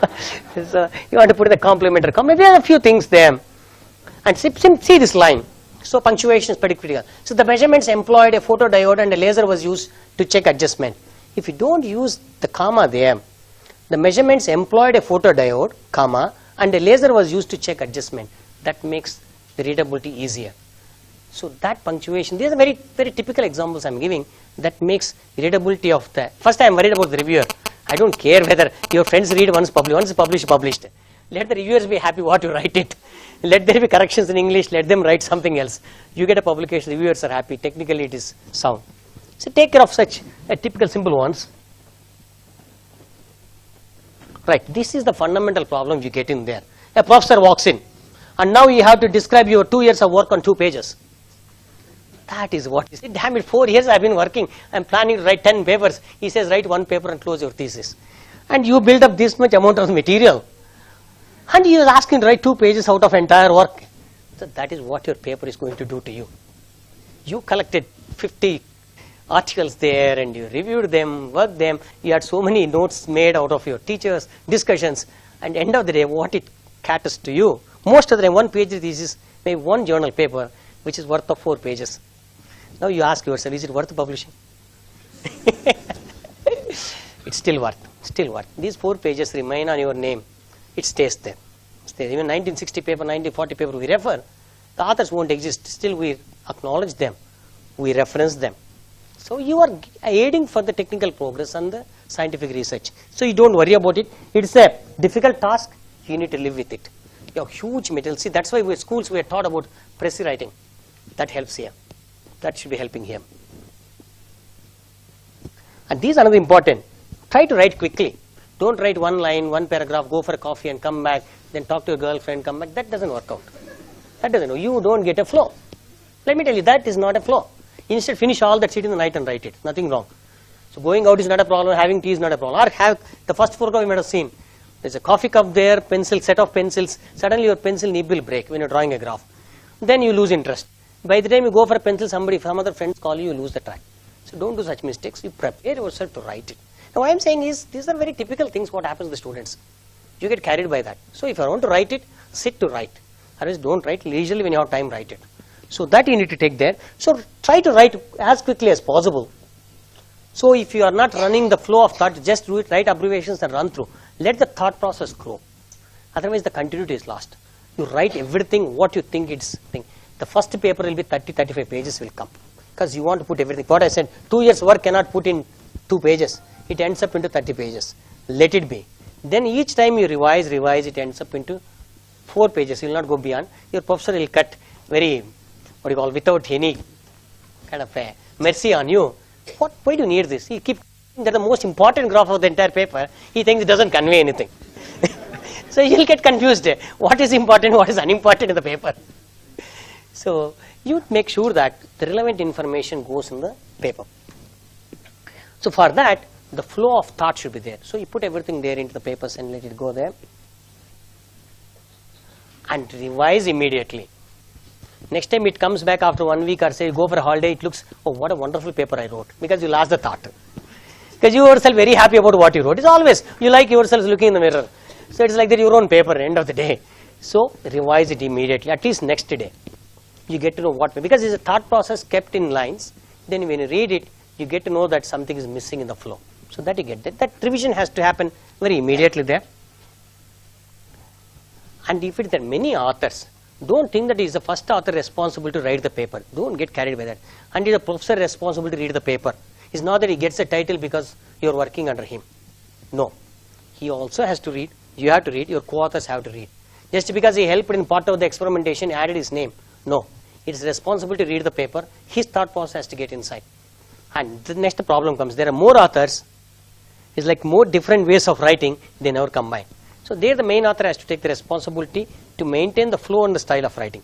you want to put the complementary. Maybe there are a few things there. And see this line. So punctuation is pretty critical. So the measurements employed a photodiode and a laser was used to check adjustment. If you don't use the comma there, the measurements employed a photodiode, comma, and a laser was used to check adjustment. That makes the readability easier. So that punctuation, these are very, very typical examples I'm giving that makes readability of the, first I'm worried about the reviewer. I don't care whether your friends read once published. Let the reviewers be happy what you write it. Let there be corrections in English, let them write something else. You get a publication, reviewers are happy, technically it is sound. So take care of such a typical simple ones. Right, this is the fundamental problem you get in there. A professor walks in and now you have to describe your 2 years of work on 2 pages. That is what is it. Damn it, 4 years I've been working. I'm planning to write 10 papers. He says write 1 paper and close your thesis. And you build up this much amount of material. And he is asking to write 2 pages out of entire work. So that is what your paper is going to do to you. You collected 50 articles there and you reviewed them, worked them. You had so many notes made out of your teachers, discussions. And end of the day, what it caters to you. Most of the time, 1 page thesis, maybe 1 journal paper, which is worth of 4 pages. Now you ask yourself, is it worth publishing? It's still worth. These 4 pages remain on your name. It stays there. Even 1960 paper, 1940 paper we refer. The authors won't exist. Still we acknowledge them. We reference them. So you are aiding for the technical progress and the scientific research. So you don't worry about it. It's a difficult task. You need to live with it. You have huge material. See, that's why schools we are taught about press writing. That helps here. That should be helping here. And these are another important. Try to write quickly. Don't write 1 line, 1 paragraph, go for a coffee and come back, then talk to your girlfriend, come back. That doesn't work out. That doesn't. You don't get a flow. Let me tell you, that is not a flow. Instead, finish all that, sit in the night and write it. Nothing wrong. So going out is not a problem, having tea is not a problem. Or have the first photograph you might have seen. There's a coffee cup there, pencil, set of pencils. Suddenly your pencil nib will break when you're drawing a graph. Then you lose interest. By the time you go for a pencil, some other friends call you, you lose the track. So don't do such mistakes. You prepare yourself to write it. Now what I'm saying is, these are very typical things what happens to the students. You get carried by that. So if you want to write it, sit to write. Otherwise don't write. Leisurely when you have time, write it. So that you need to take there. So try to write as quickly as possible. So if you are not running the flow of thought, just do it, write abbreviations and run through. Let the thought process grow. Otherwise the continuity is lost. You write everything what you think it's thing. The first paper will be 30-35 pages will come. Because you want to put everything. What I said, 2 years work cannot put in 2 pages. It ends up into 30 pages. Let it be. Then each time you revise, it ends up into 4 pages. You will not go beyond. Your professor will cut very, without any kind of mercy on you. Why do you need this? You keep that the most important graph of the entire paper. He thinks it doesn't convey anything. So you'll get confused. What is important, what is unimportant in the paper? So you make sure that the relevant information goes in the paper. So for that, the flow of thought should be there. So you put everything there into the papers and let it go there. And revise immediately. Next time it comes back after 1 week or say go for a holiday, it looks, oh what a wonderful paper I wrote. Because you lost the thought. Because you yourself very happy about what you wrote. It's always, you like yourself looking in the mirror. So it's like that your own paper, end of the day. So revise it immediately, at least next day. You get to know what, because it's a thought process kept in lines. Then when you read it, you get to know that something is missing in the flow. So that you get that revision has to happen very immediately there. And if there are many authors, don't think that he is the first author responsible to write the paper. Don't get carried by that. And is the professor responsible to read the paper. It's not that he gets the title because you are working under him. No. He also has to read. You have to read. Your co-authors have to read. Just because he helped in part of the experimentation, he added his name. No. It's responsible to read the paper. His thought process has to get inside. And the next problem comes. There are more authors. It's like more different ways of writing. They never combine. So there the main author has to take the responsibility to maintain the flow and the style of writing.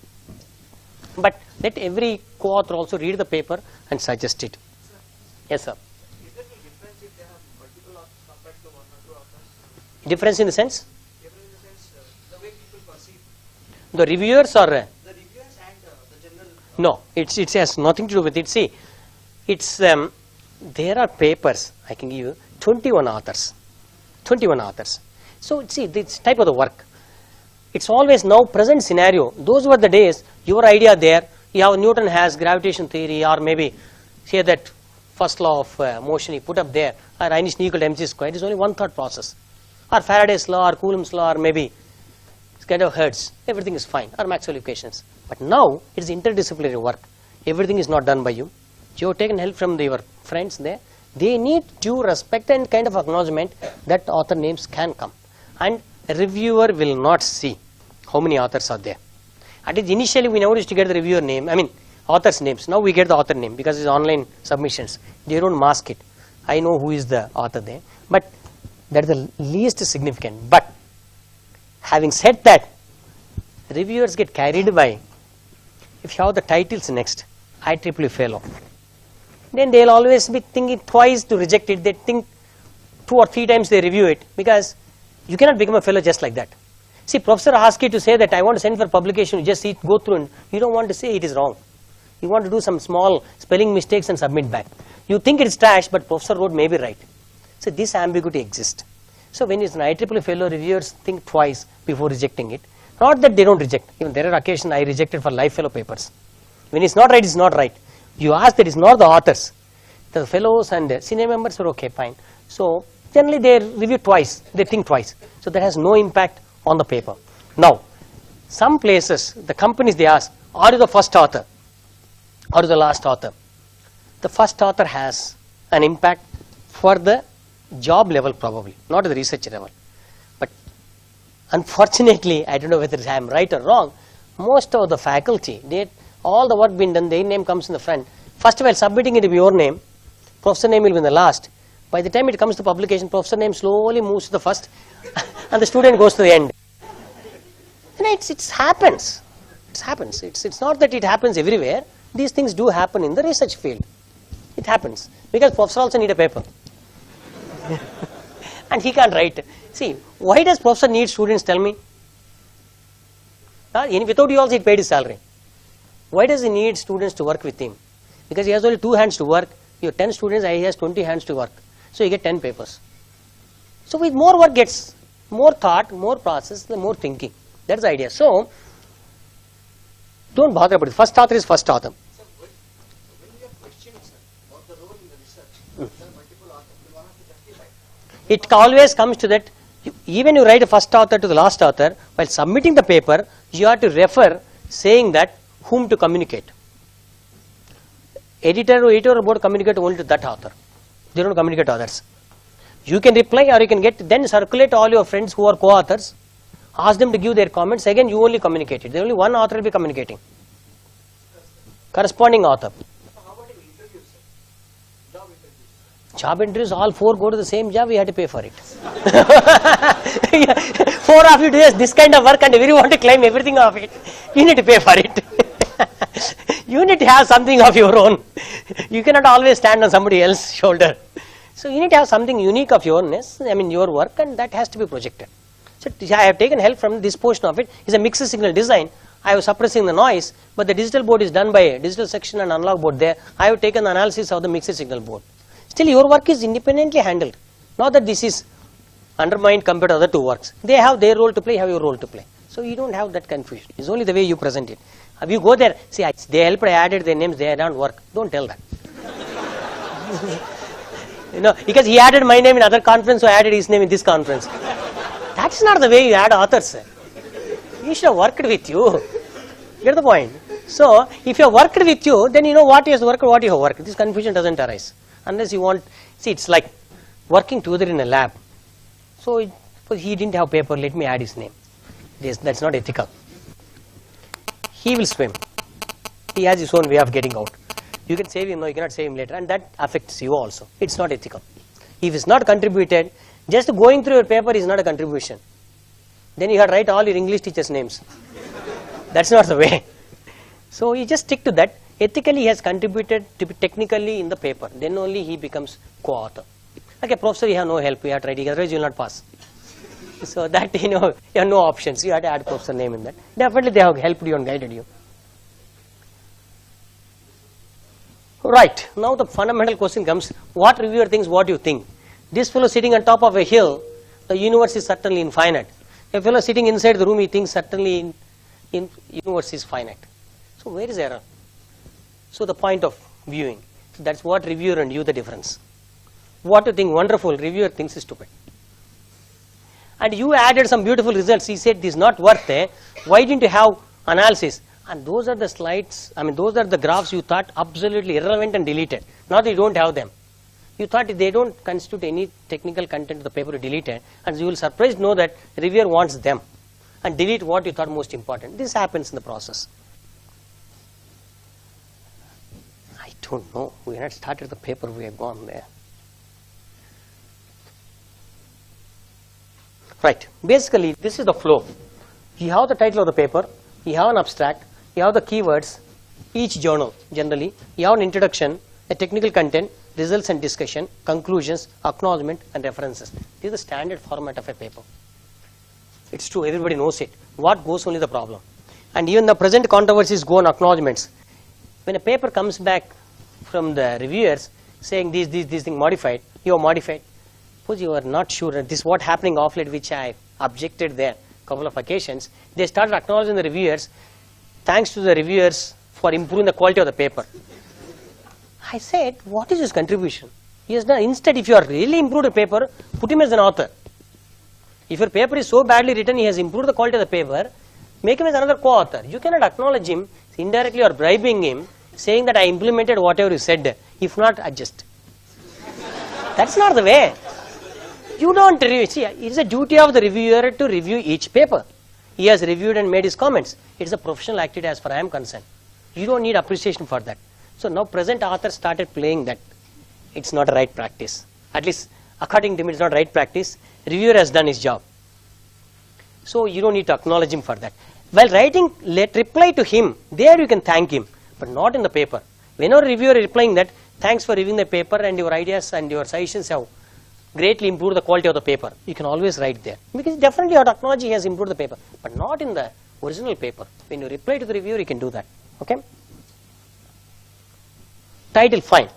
But let every co-author also read the paper and suggest it. Yes, sir. Is there any difference if they have multiple authors compared to one or two authors? Difference in the sense? Difference in the sense, the way people perceive. The reviewers or? The reviewers and the general. No, it has nothing to do with it. See, it's there are papers, I can give you 21 authors. 21 authors. So see, this type of the work. It's always now present scenario. Those were the days, your idea there, you have Newton has gravitation theory, or maybe say that first law of motion you put up there, or Einstein equal to mc squared, it is only one thought process. Or Faraday's law, or Coulomb's law, or maybe it's kind of Hertz, everything is fine, or Maxwell equations. But now it is interdisciplinary work. Everything is not done by you. You have taken help from your friends there. They need due respect and kind of acknowledgement that author names can come. And a reviewer will not see how many authors are there. At least initially we never used to get the reviewer name, authors names. Now we get the author name because it's online submissions. They don't mask it. I know who is the author there. But that is the least significant. But having said that, reviewers get carried by, if you have the titles next, IEEE fellow, then they'll always be thinking twice to reject it. They think 2 or 3 times they review it, because you cannot become a fellow just like that. See, professor asks you to say that I want to send for publication, you just see it, go through, and you don't want to say it is wrong. You want to do some small spelling mistakes and submit back. You think it is trash, but professor wrote may be right. So this ambiguity exists. So when it's an IEEE fellow, reviewers think twice before rejecting it. Not that they don't reject. Even there are occasions I rejected for life fellow papers. When it's not right, it's not right. You ask that it's not the authors. The fellows and senior members are okay, fine. So generally they review twice, they think twice. So that has no impact on the paper. Now, some places, the companies, they ask, are you the first author or the last author? The first author has an impact for the job level probably, not the research level. But unfortunately, I don't know whether I am right or wrong, most of the faculty, all the work being done, their name comes in the front. First while submitting it to your name, professor name will be in the last. By the time it comes to publication, professor name slowly moves to the first and the student goes to the end. And it happens. It happens. It's not that it happens everywhere. These things do happen in the research field. It happens. Because professor also need a paper. And he can't write. See, why does professor need students, tell me? Without you also he paid his salary. Why does he need students to work with him? Because he has only 2 hands to work. You have 10 students, he has 20 hands to work. So you get 10 papers. So with more work gets more thought, more process, more thinking. That's the idea. So don't bother about it. First author is first author. Sir, when we have questions about the role in the research, there are multiple authors, we want to justify. It always comes to that, even you write a first author to the last author, while submitting the paper, you have to refer saying that whom to communicate. Editor or board communicate only to that author. They don't communicate to others. You can reply or you can then circulate all your friends who are co-authors, ask them to give their comments, again you only communicate it. There only one author will be communicating. Corresponding author. How about in interviews, sir? Job interviews. Job interviews, all 4 go to the same job, we have to pay for it. 4 of you do this kind of work and if you want to claim everything of it, you need to pay for it. You need to have something of your own. You cannot always stand on somebody else's shoulder. So you need to have something unique of yourness, your work, and that has to be projected. So I have taken help from this portion of it. It's a mixed signal design. I was suppressing the noise, but the digital board is done by a digital section and analog board there. I have taken the analysis of the mixed signal board. Still your work is independently handled. Not that this is undermined compared to other 2 works. They have their role to play, you have your role to play. So you don't have that confusion. It's only the way you present it. If you go there, see, they helped, I added their names, they don't work. Don't tell that. Because he added my name in other conference, so I added his name in this conference. That's not the way you add authors. He should have worked with you. Get the point? So, if you have worked with you, then you know what he has worked, what you have worked. This confusion doesn't arise. Unless you want, see, it's like working together in a lab. So, he didn't have paper, let me add his name. That's not ethical. He will swim. He has his own way of getting out. You can save him, no, you cannot save him later, and that affects you also. It's not ethical. If it's not contributed, just going through your paper is not a contribution. Then you have to write all your English teachers' names. That's not the way. So you just stick to that. Ethically, he has contributed to be technically in the paper. Then only he becomes co-author. Okay, professor, you have no help. You have to write, otherwise you will not pass. So that, you have no options. You have to add professor name in that. Definitely they have helped you and guided you. Right. Now the fundamental question comes, what reviewer thinks what you think? This fellow sitting on top of a hill, the universe is certainly infinite. A fellow sitting inside the room, he thinks certainly in universe is finite. So where is error? So the point of viewing. That's what reviewer and you the difference. What you think wonderful, reviewer thinks is stupid. And you added some beautiful results. He said this is not worth it. Why didn't you have analysis? And those are the slides, those are the graphs you thought absolutely irrelevant and deleted. Now that you don't have them. You thought they don't constitute any technical content of the paper, you delete it. And you will surprised know that reviewer wants them. And delete what you thought most important. This happens in the process. I don't know. We have not started the paper, we have gone there. Right. Basically, this is the flow. You have the title of the paper, you have an abstract, you have the keywords, each journal generally, you have an introduction, a technical content, results and discussion, conclusions, acknowledgement and references. This is the standard format of a paper. It's true, everybody knows it. What goes only the problem. And even the present controversies go on acknowledgements. When a paper comes back from the reviewers saying this thing modified, you have modified. Suppose you are not sure that this is what happening off late, which I objected there a couple of occasions. They started acknowledging the reviewers. Thanks to the reviewers for improving the quality of the paper. I said, what is his contribution? He has done, instead, if you are really improved the paper, put him as an author. If your paper is so badly written, he has improved the quality of the paper, make him as another co-author. You cannot acknowledge him, indirectly or bribing him, saying that I implemented whatever you said, if not adjust. That's not the way. You don't review. See, it is a duty of the reviewer to review each paper. He has reviewed and made his comments. It is a professional activity as far as I am concerned. You don't need appreciation for that. So now present author started playing that. It's not a right practice. At least according to me, it's not right practice. Reviewer has done his job. So you don't need to acknowledge him for that. While writing, reply to him. There you can thank him, but not in the paper. Whenever reviewer is replying that, thanks for reviewing the paper and your ideas and your suggestions have greatly improved the quality of the paper. You can always write there. Because definitely you have to acknowledge he has improved the paper, but not in the original paper. When you reply to the reviewer, you can do that. Okay? Title, fine.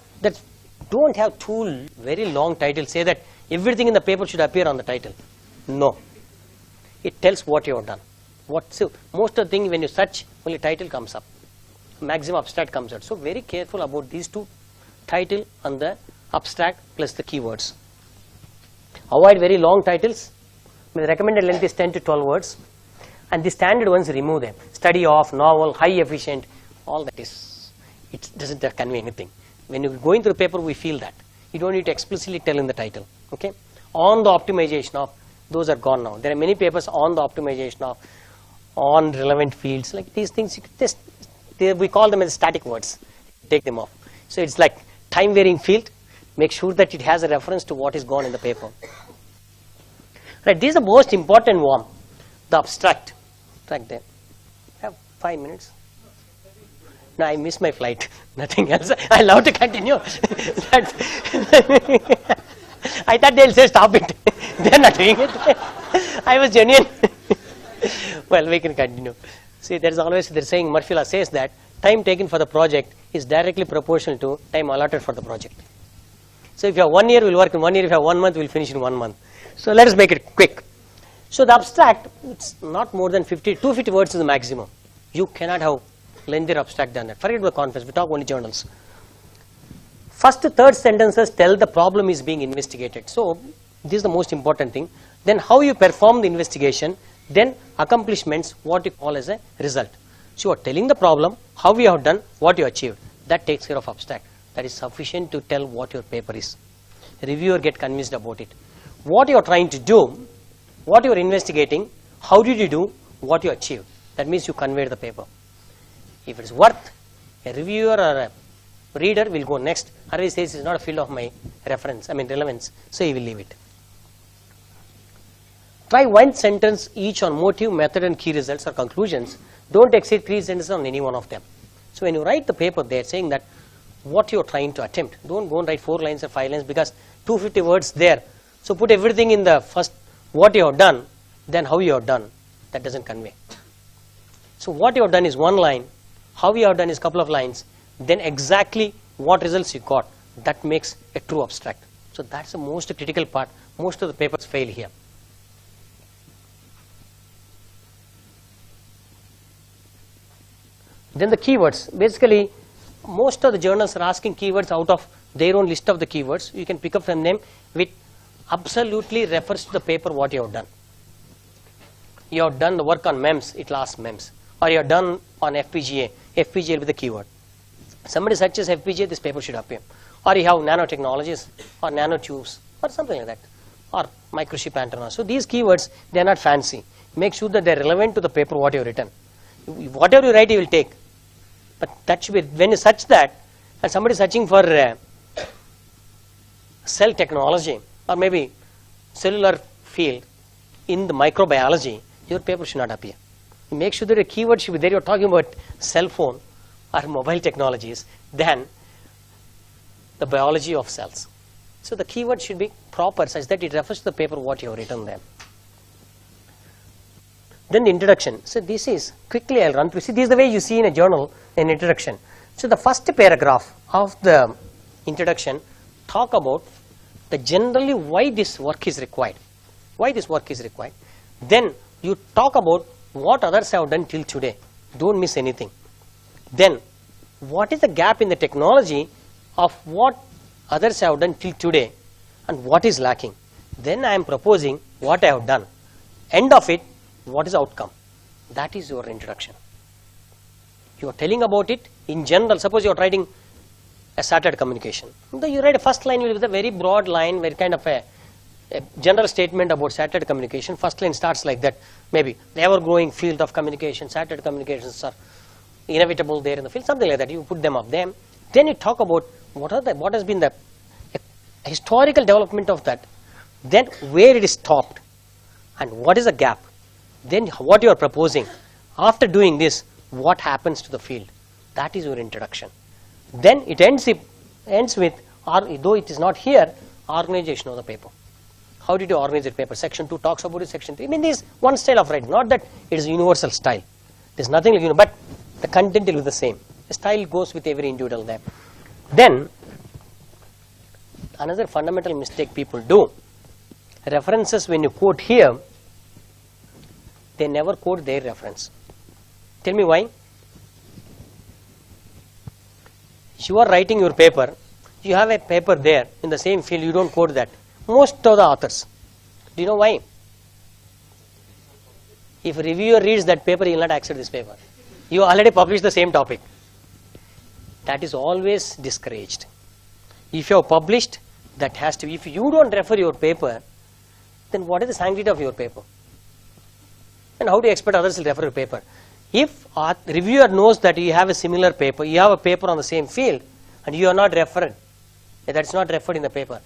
Don't have two very long titles. Say that everything in the paper should appear on the title. No. It tells what you have done. So most of the things when you search, only title comes up. Maximum abstract comes out. So very careful about these two, title and the abstract plus the keywords. Avoid very long titles. The recommended length is 10 to 12 words. And the standard ones, remove them. Study of, novel, high efficient, all that is, it doesn't convey anything. When you go into the paper, we feel that. You don't need to explicitly tell in the title. Okay? On the optimization of, those are gone now. There are many papers on the optimization of, on relevant fields. Like these things, we call them as static words. Take them off. So it's like time varying field. Make sure that it has a reference to what is gone in the paper. Right, this is the most important one, the abstract. Right there. I have 5 minutes. No, I missed my flight. Nothing else. I love to continue. I thought they'll say stop it. They're not doing it. I was genuine. Well, we can continue. See, there's always, they're saying, Murphy Law says that time taken for the project is directly proportional to time allotted for the project. So if you have 1 year, we'll work in 1 year. If you have 1 month, we'll finish in 1 month. So let us make it quick. So the abstract, it's not more than 250 words is the maximum. You cannot have lengthier abstract than that. Forget about conference, we talk only journals. First to third sentences tell the problem is being investigated. So this is the most important thing. Then how you perform the investigation, then accomplishments, what you call as a result. So you are telling the problem, how you have done, what you achieved. That takes care of abstract. That is sufficient to tell what your paper is. Reviewer get convinced about it. What you are trying to do, what you are investigating, how did you do, what you achieved. That means you conveyed the paper. If it is worth, a reviewer or a reader will go next. Otherwise says it's not a field of my relevance. So he will leave it. Try one sentence each on motive, method and key results or conclusions. Don't exceed 3 sentences on any one of them. So when you write the paper, they are saying that what you are trying to attempt. Don't go and write 4 lines or 5 lines because 250 words there. So put everything in the first, what you have done, then how you have done. That doesn't convey. So what you have done is 1 line, how you have done is couple of lines, then exactly what results you got. That makes a true abstract. So that's the most critical part. Most of the papers fail here. Then the keywords. Basically, most of the journals are asking keywords out of their own list of the keywords. You can pick up from them which absolutely refers to the paper what you have done. You have done the work on MEMS, it will ask MEMS. Or you have done on FPGA, FPGA will be the keyword. Somebody searches FPGA, this paper should appear. Or you have nanotechnologies or nanotubes or something like that. Or microchip antenna. So these keywords, they are not fancy. Make sure that they are relevant to the paper what you have written. Whatever you write, you will take. But that should be, when you search that, and somebody is searching for cell technology or maybe cellular field in the microbiology, your paper should not appear. Make sure that a keyword should be there. You are talking about cell phone or mobile technologies than the biology of cells. So the keyword should be proper such that it refers to the paper what you have written there. Then the introduction. So this is, quickly I'll run through. See, this is the way you see in a journal an introduction. So the first paragraph of the introduction talk about the generally why this work is required. Why this work is required. Then you talk about what others have done till today. Don't miss anything. Then what is the gap in the technology of what others have done till today and what is lacking. Then I am proposing what I have done. End of it, what is the outcome? That is your introduction. You are telling about it in general. Suppose you are writing a satellite communication. You write a first line with a very broad line, very kind of a general statement about satellite communication. First line starts like that. Maybe the ever-growing field of communication, satellite communications are inevitable there in the field, something like that. You put them up there. Then you talk about what has been the historical development of that. Then where it is stopped and what is the gap. Then what you are proposing. After doing this, what happens to the field. That is your introduction. Then it ends with, though it is not here, organization of the paper. How did you organize the paper? Section 2 talks about it, section 3. I mean, this is one style of writing, not that it is a universal style. There is nothing like, but the content will be the same. The style goes with every individual there. Then, another fundamental mistake people do, references when you quote here, they never quote their reference. Tell me why? You are writing your paper, you have a paper there in the same field, you don't quote that. Most of the authors. Do you know why? If a reviewer reads that paper, he will not accept this paper. You already published the same topic. That is always discouraged. If you have published, that has to be. If you don't refer your paper, then what is the sanctity of your paper? And how do you expect others to refer your paper? If a reviewer knows that you have a similar paper, you have a paper on the same field, and you are not referred, that's not referred in the paper,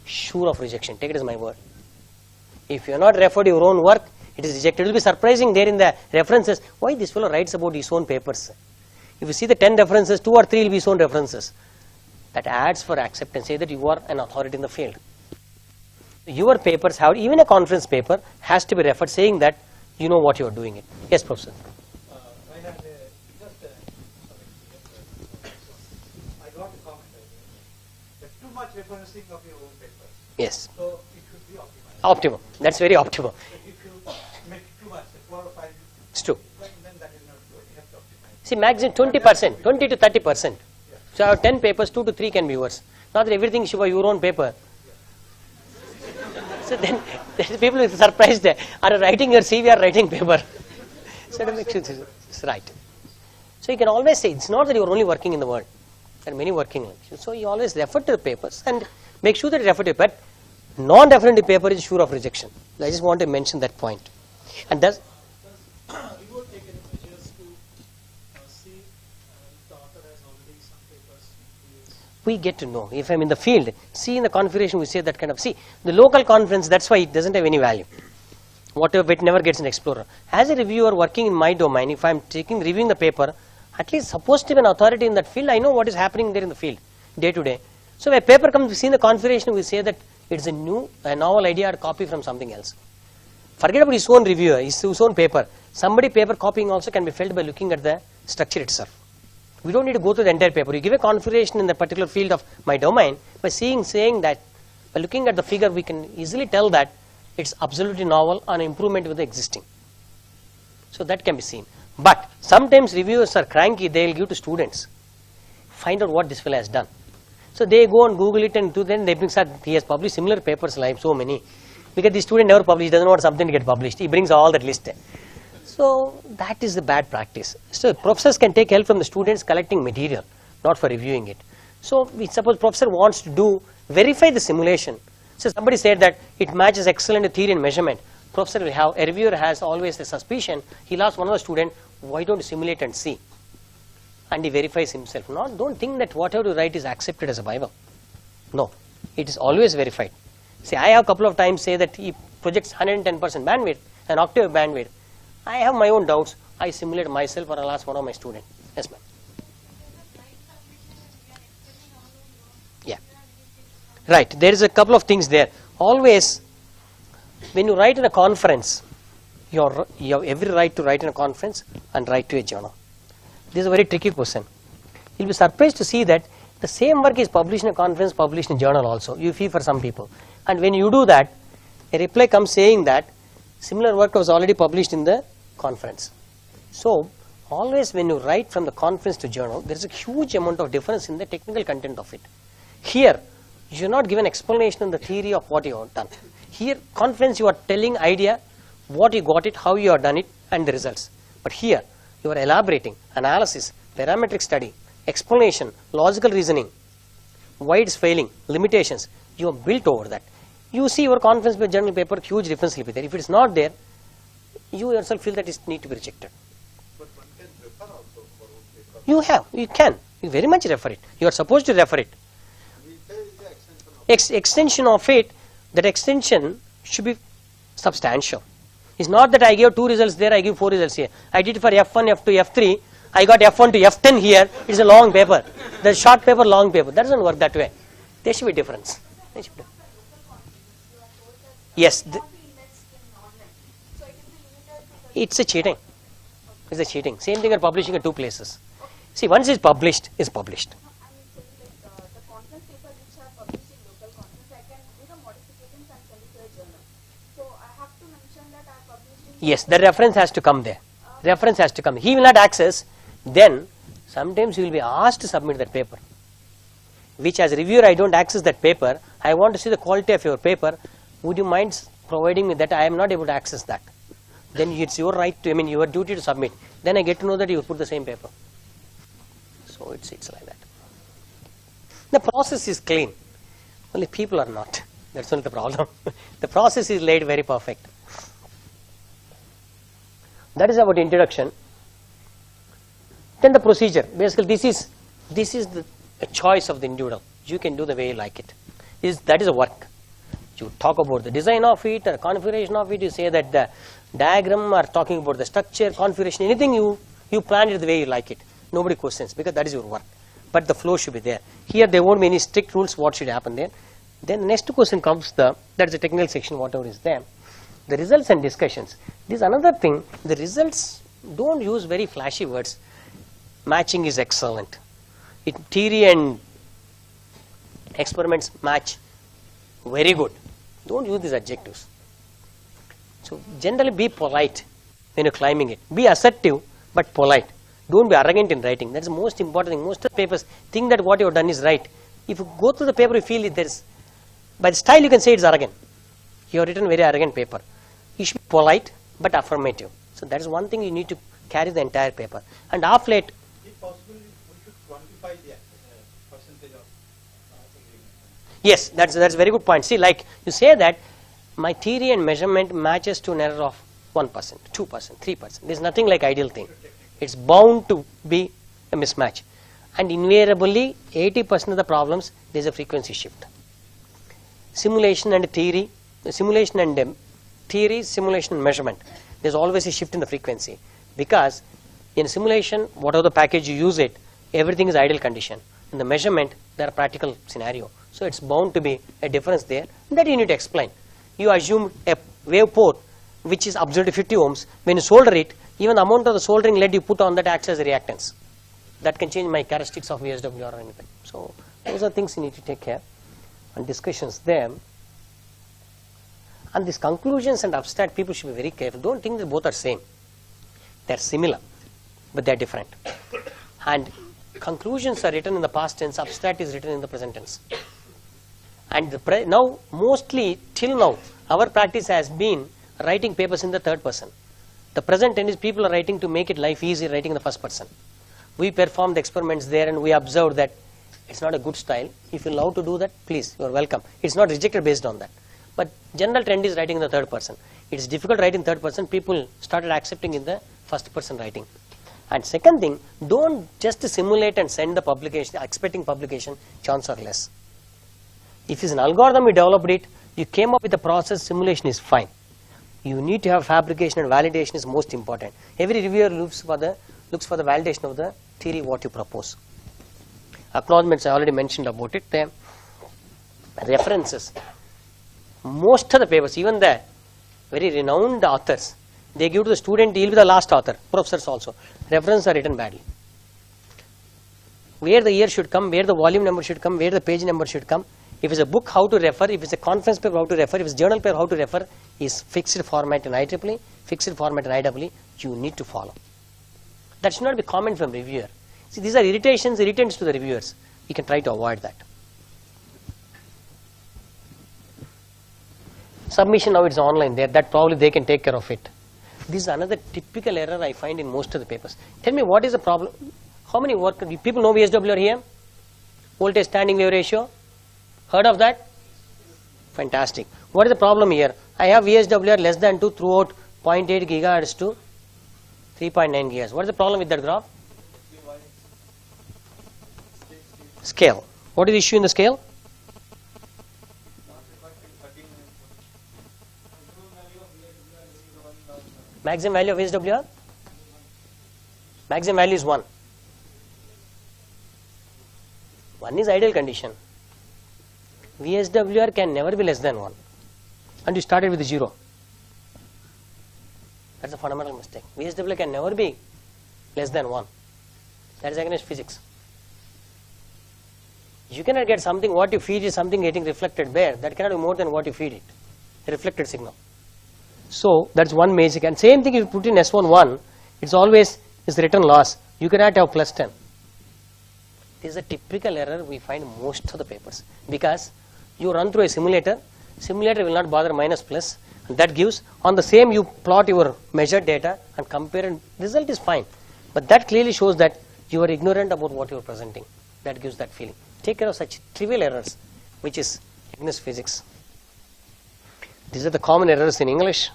sure of rejection. Take it as my word. If you are not referred your own work, it is rejected. It will be surprising there in the references. Why this fellow writes about his own papers? If you see the 10 references, 2 or 3 will be his own references. That adds for acceptance. Say that you are an authority in the field. Your papers have, even a conference paper has to be referred, saying that you know what you are doing it. Yes, Professor. I had I got a comment. There's too much referencing of your own papers. Yes. So it should be optimized. Optimum. That's very optimum. If you much, 4 or 5. It's true. Then that is not good. You have to optimize. See, maximum 20%, 20 to 30%. So I have 10 papers, 2 to 3 can be yours. Not that everything should be your own paper. So then people are surprised. Are writing your CV or writing paper? So that makes sense. It's right. So you can always say, it's not that you are only working in the world. There are many working languages. So you always refer to the papers and make sure that you refer to it. But non-definitive paper is sure of rejection. I just want to mention that point. And that's You will take any measures to see if the author has already some papers to use. we get to know. If I'm in the field, see in the configuration we say that kind of, see, the local conference, that's why it doesn't have any value. Whatever, it never gets an explorer. As a reviewer working in my domain, if I'm reviewing the paper, at least supposed to be an authority in that field, I know what is happening there in the field, day to day. So when a paper comes, we see in the configuration, we say that it's a novel idea or copy from something else. Forget about his own reviewer, his own paper. Somebody paper copying also can be felt by looking at the structure itself. We don't need to go through the entire paper. You give a configuration in the particular field of my domain, by saying that, by looking at the figure, we can easily tell that it's absolutely novel and improvement with the existing. So that can be seen. But sometimes reviewers are cranky, they will give to students. Find out what this fellow has done. So they go and Google it and then they bring, he has published similar papers like so many. Because the student never published, doesn't want something to get published. He brings all that list. So that is the bad practice. So professors can take help from the students collecting material, not for reviewing it. So suppose professor wants to verify the simulation. So somebody said that it matches excellent theory and measurement. Professor will have, a reviewer has always a suspicion. He'll ask one of the students, why don't you simulate and see? And he verifies himself. Don't think that whatever you write is accepted as a Bible. No, it is always verified. See, I have a couple of times say that he projects 110% bandwidth, an octave bandwidth. I have my own doubts. I simulate myself or I'll ask one of my students. Yes, ma'am. Yeah. Right. There is a couple of things there. Always, when you write in a conference, you have every right to write in a conference and write to a journal. This is a very tricky question. You'll be surprised to see that the same work is published in a conference, published in a journal also. You feel for some people. And when you do that, a reply comes saying that similar work was already published in the conference. So, always when you write from the conference to journal, there is a huge amount of difference in the technical content of it. Here, you are not given explanation on the theory of what you have done. Here, conference, you are telling idea, what you got it, how you have done it, and the results. But here, you are elaborating, analysis, parametric study, explanation, logical reasoning, why it's failing, limitations. You have built over that. You see your conference by journal paper, huge difference will be there. If it is not there, you yourself feel that it needs to be rejected. But one can refer also for own paper. You can. You very much refer it. You are supposed to refer it. We say it's the extension of Extension of it, that extension should be substantial. It's not that I gave 2 results there, I give 4 results here. I did it for F1, F2, F3. I got F1 to F10 here. It's a long paper. The short paper, long paper. That doesn't work that way. There should be difference. Yes. It's a cheating. It's a cheating. Same thing you're publishing at 2 places. See, once it's published, it's published. Yes, the reference has to come there. Reference has to come. He will not access. Then, sometimes you will be asked to submit that paper. Which as reviewer, I don't access that paper. I want to see the quality of your paper. Would you mind providing me that? I am not able to access that. Then it's your right to, your duty to submit. Then I get to know that you put the same paper. So it's like that. The process is clean. Only people are not. That's only the problem. The process is laid very perfect. That is about introduction. Then the procedure. Basically, this is the choice of the individual. You can do the way you like it. That is a work. You talk about the design of it or configuration of it. You say that the diagram or talking about the structure, configuration, anything you plan it the way you like it. Nobody questions because that is your work. But the flow should be there. Here there won't be any strict rules what should happen there. Then the next question comes that is the technical section, whatever is there. The results and discussions. This is another thing. The results don't use very flashy words. Matching is excellent. Theory and experiments match very good. Don't use these adjectives. So generally be polite. when you're climbing it. Be assertive but polite. Don't be arrogant in writing. That's the most important thing. Most of the papers think that what you have done is right. If you go through the paper, you feel it, there's, by the style you can say it's arrogant. You have written very arrogant paper. You should be polite but affirmative. So that is one thing you need to carry the entire paper. And off late. If possible, we should quantify the percentage of agreement. Yes, that's a very good point. See, like you say that my theory and measurement matches to an error of 1%, 2%, 3%. There's nothing like ideal thing. It's bound to be a mismatch. And invariably, 80% of the problems, there's a frequency shift. Simulation and theory, simulation and measurement. There's always a shift in the frequency. Because in simulation, whatever the package you use it, everything is ideal condition. In the measurement, there are practical scenario. So it's bound to be a difference there that you need to explain. You assume a wave port which is observed to 50 ohms. When you solder it, even the amount of the soldering lead you put on that acts as a reactance. That can change my characteristics of VSW or anything. So those are things you need to take care. And discussions there. And these conclusions and abstract, people should be very careful. Don't think that both are same. They're similar, but they're different. And conclusions are written in the past tense, abstract is written in the present tense. And now, mostly till now, our practice has been writing papers in the third person. The present tense is people are writing to make it life easy, writing in the first person. We performed the experiments there and we observed that it's not a good style. If you love to do that, please, you are welcome. It's not rejected based on that. But general trend is writing in the third person. It's difficult to write in third person. People started accepting in the first person writing. And second thing, don't just simulate and send the publication, expecting publication, chance are less. If it's an algorithm, you developed it, you came up with a process, simulation is fine. You need to have fabrication and validation is most important. Every reviewer looks for the validation of the theory what you propose. Acknowledgements I already mentioned about it. The references. Most of the papers, even the very renowned authors, they give to the student, deal with the last author, professors also. References are written badly. Where the year should come, where the volume number should come, where the page number should come. If it's a book, how to refer. If it's a conference paper, how to refer. If it's a journal paper, how to refer is fixed format in IEEE, fixed format in IEEE. You need to follow. That should not be comment from reviewer. See, these are irritants to the reviewers. You can try to avoid that. Submission now it's online there. That probably they can take care of it. This is another typical error I find in most of the papers. Tell me what is the problem? How many people know VSWR here? Voltage standing wave ratio. Heard of that? Fantastic. What is the problem here? I have VSWR less than 2 throughout 0.8 gigahertz to 3.9 gigahertz. What is the problem with that graph? Scale. What is the issue in the scale? Maximum value of VSWR? Maximum value is 1. 1 is ideal condition. VSWR can never be less than 1. And you started with 0. That's a fundamental mistake. VSWR can never be less than 1. That is against physics. You cannot get something, what you feed is something getting reflected there. That cannot be more than what you feed it. A reflected signal. So that's one basic. And same thing if you put in S11, it's always is return loss. You cannot have plus 10. This is a typical error we find most of the papers. Because you run through a simulator. Simulator will not bother minus plus. And that gives, on the same you plot your measured data and compare and result is fine. But that clearly shows that you are ignorant about what you are presenting. That gives that feeling. Take care of such trivial errors, which is against physics. These are the common errors in English.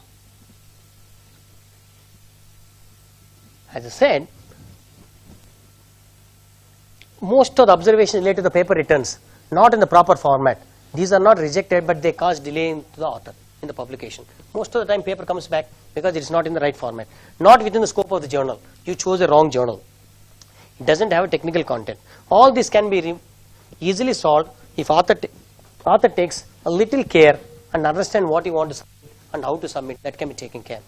As I said, most of the observations related to the paper returns, not in the proper format. These are not rejected, but they cause delay in the author, in the publication. Most of the time paper comes back because it is not in the right format. Not within the scope of the journal. You chose a wrong journal. It doesn't have a technical content. All this can be easily solved if author takes a little care and understand what you want to submit and how to submit. That can be taken care.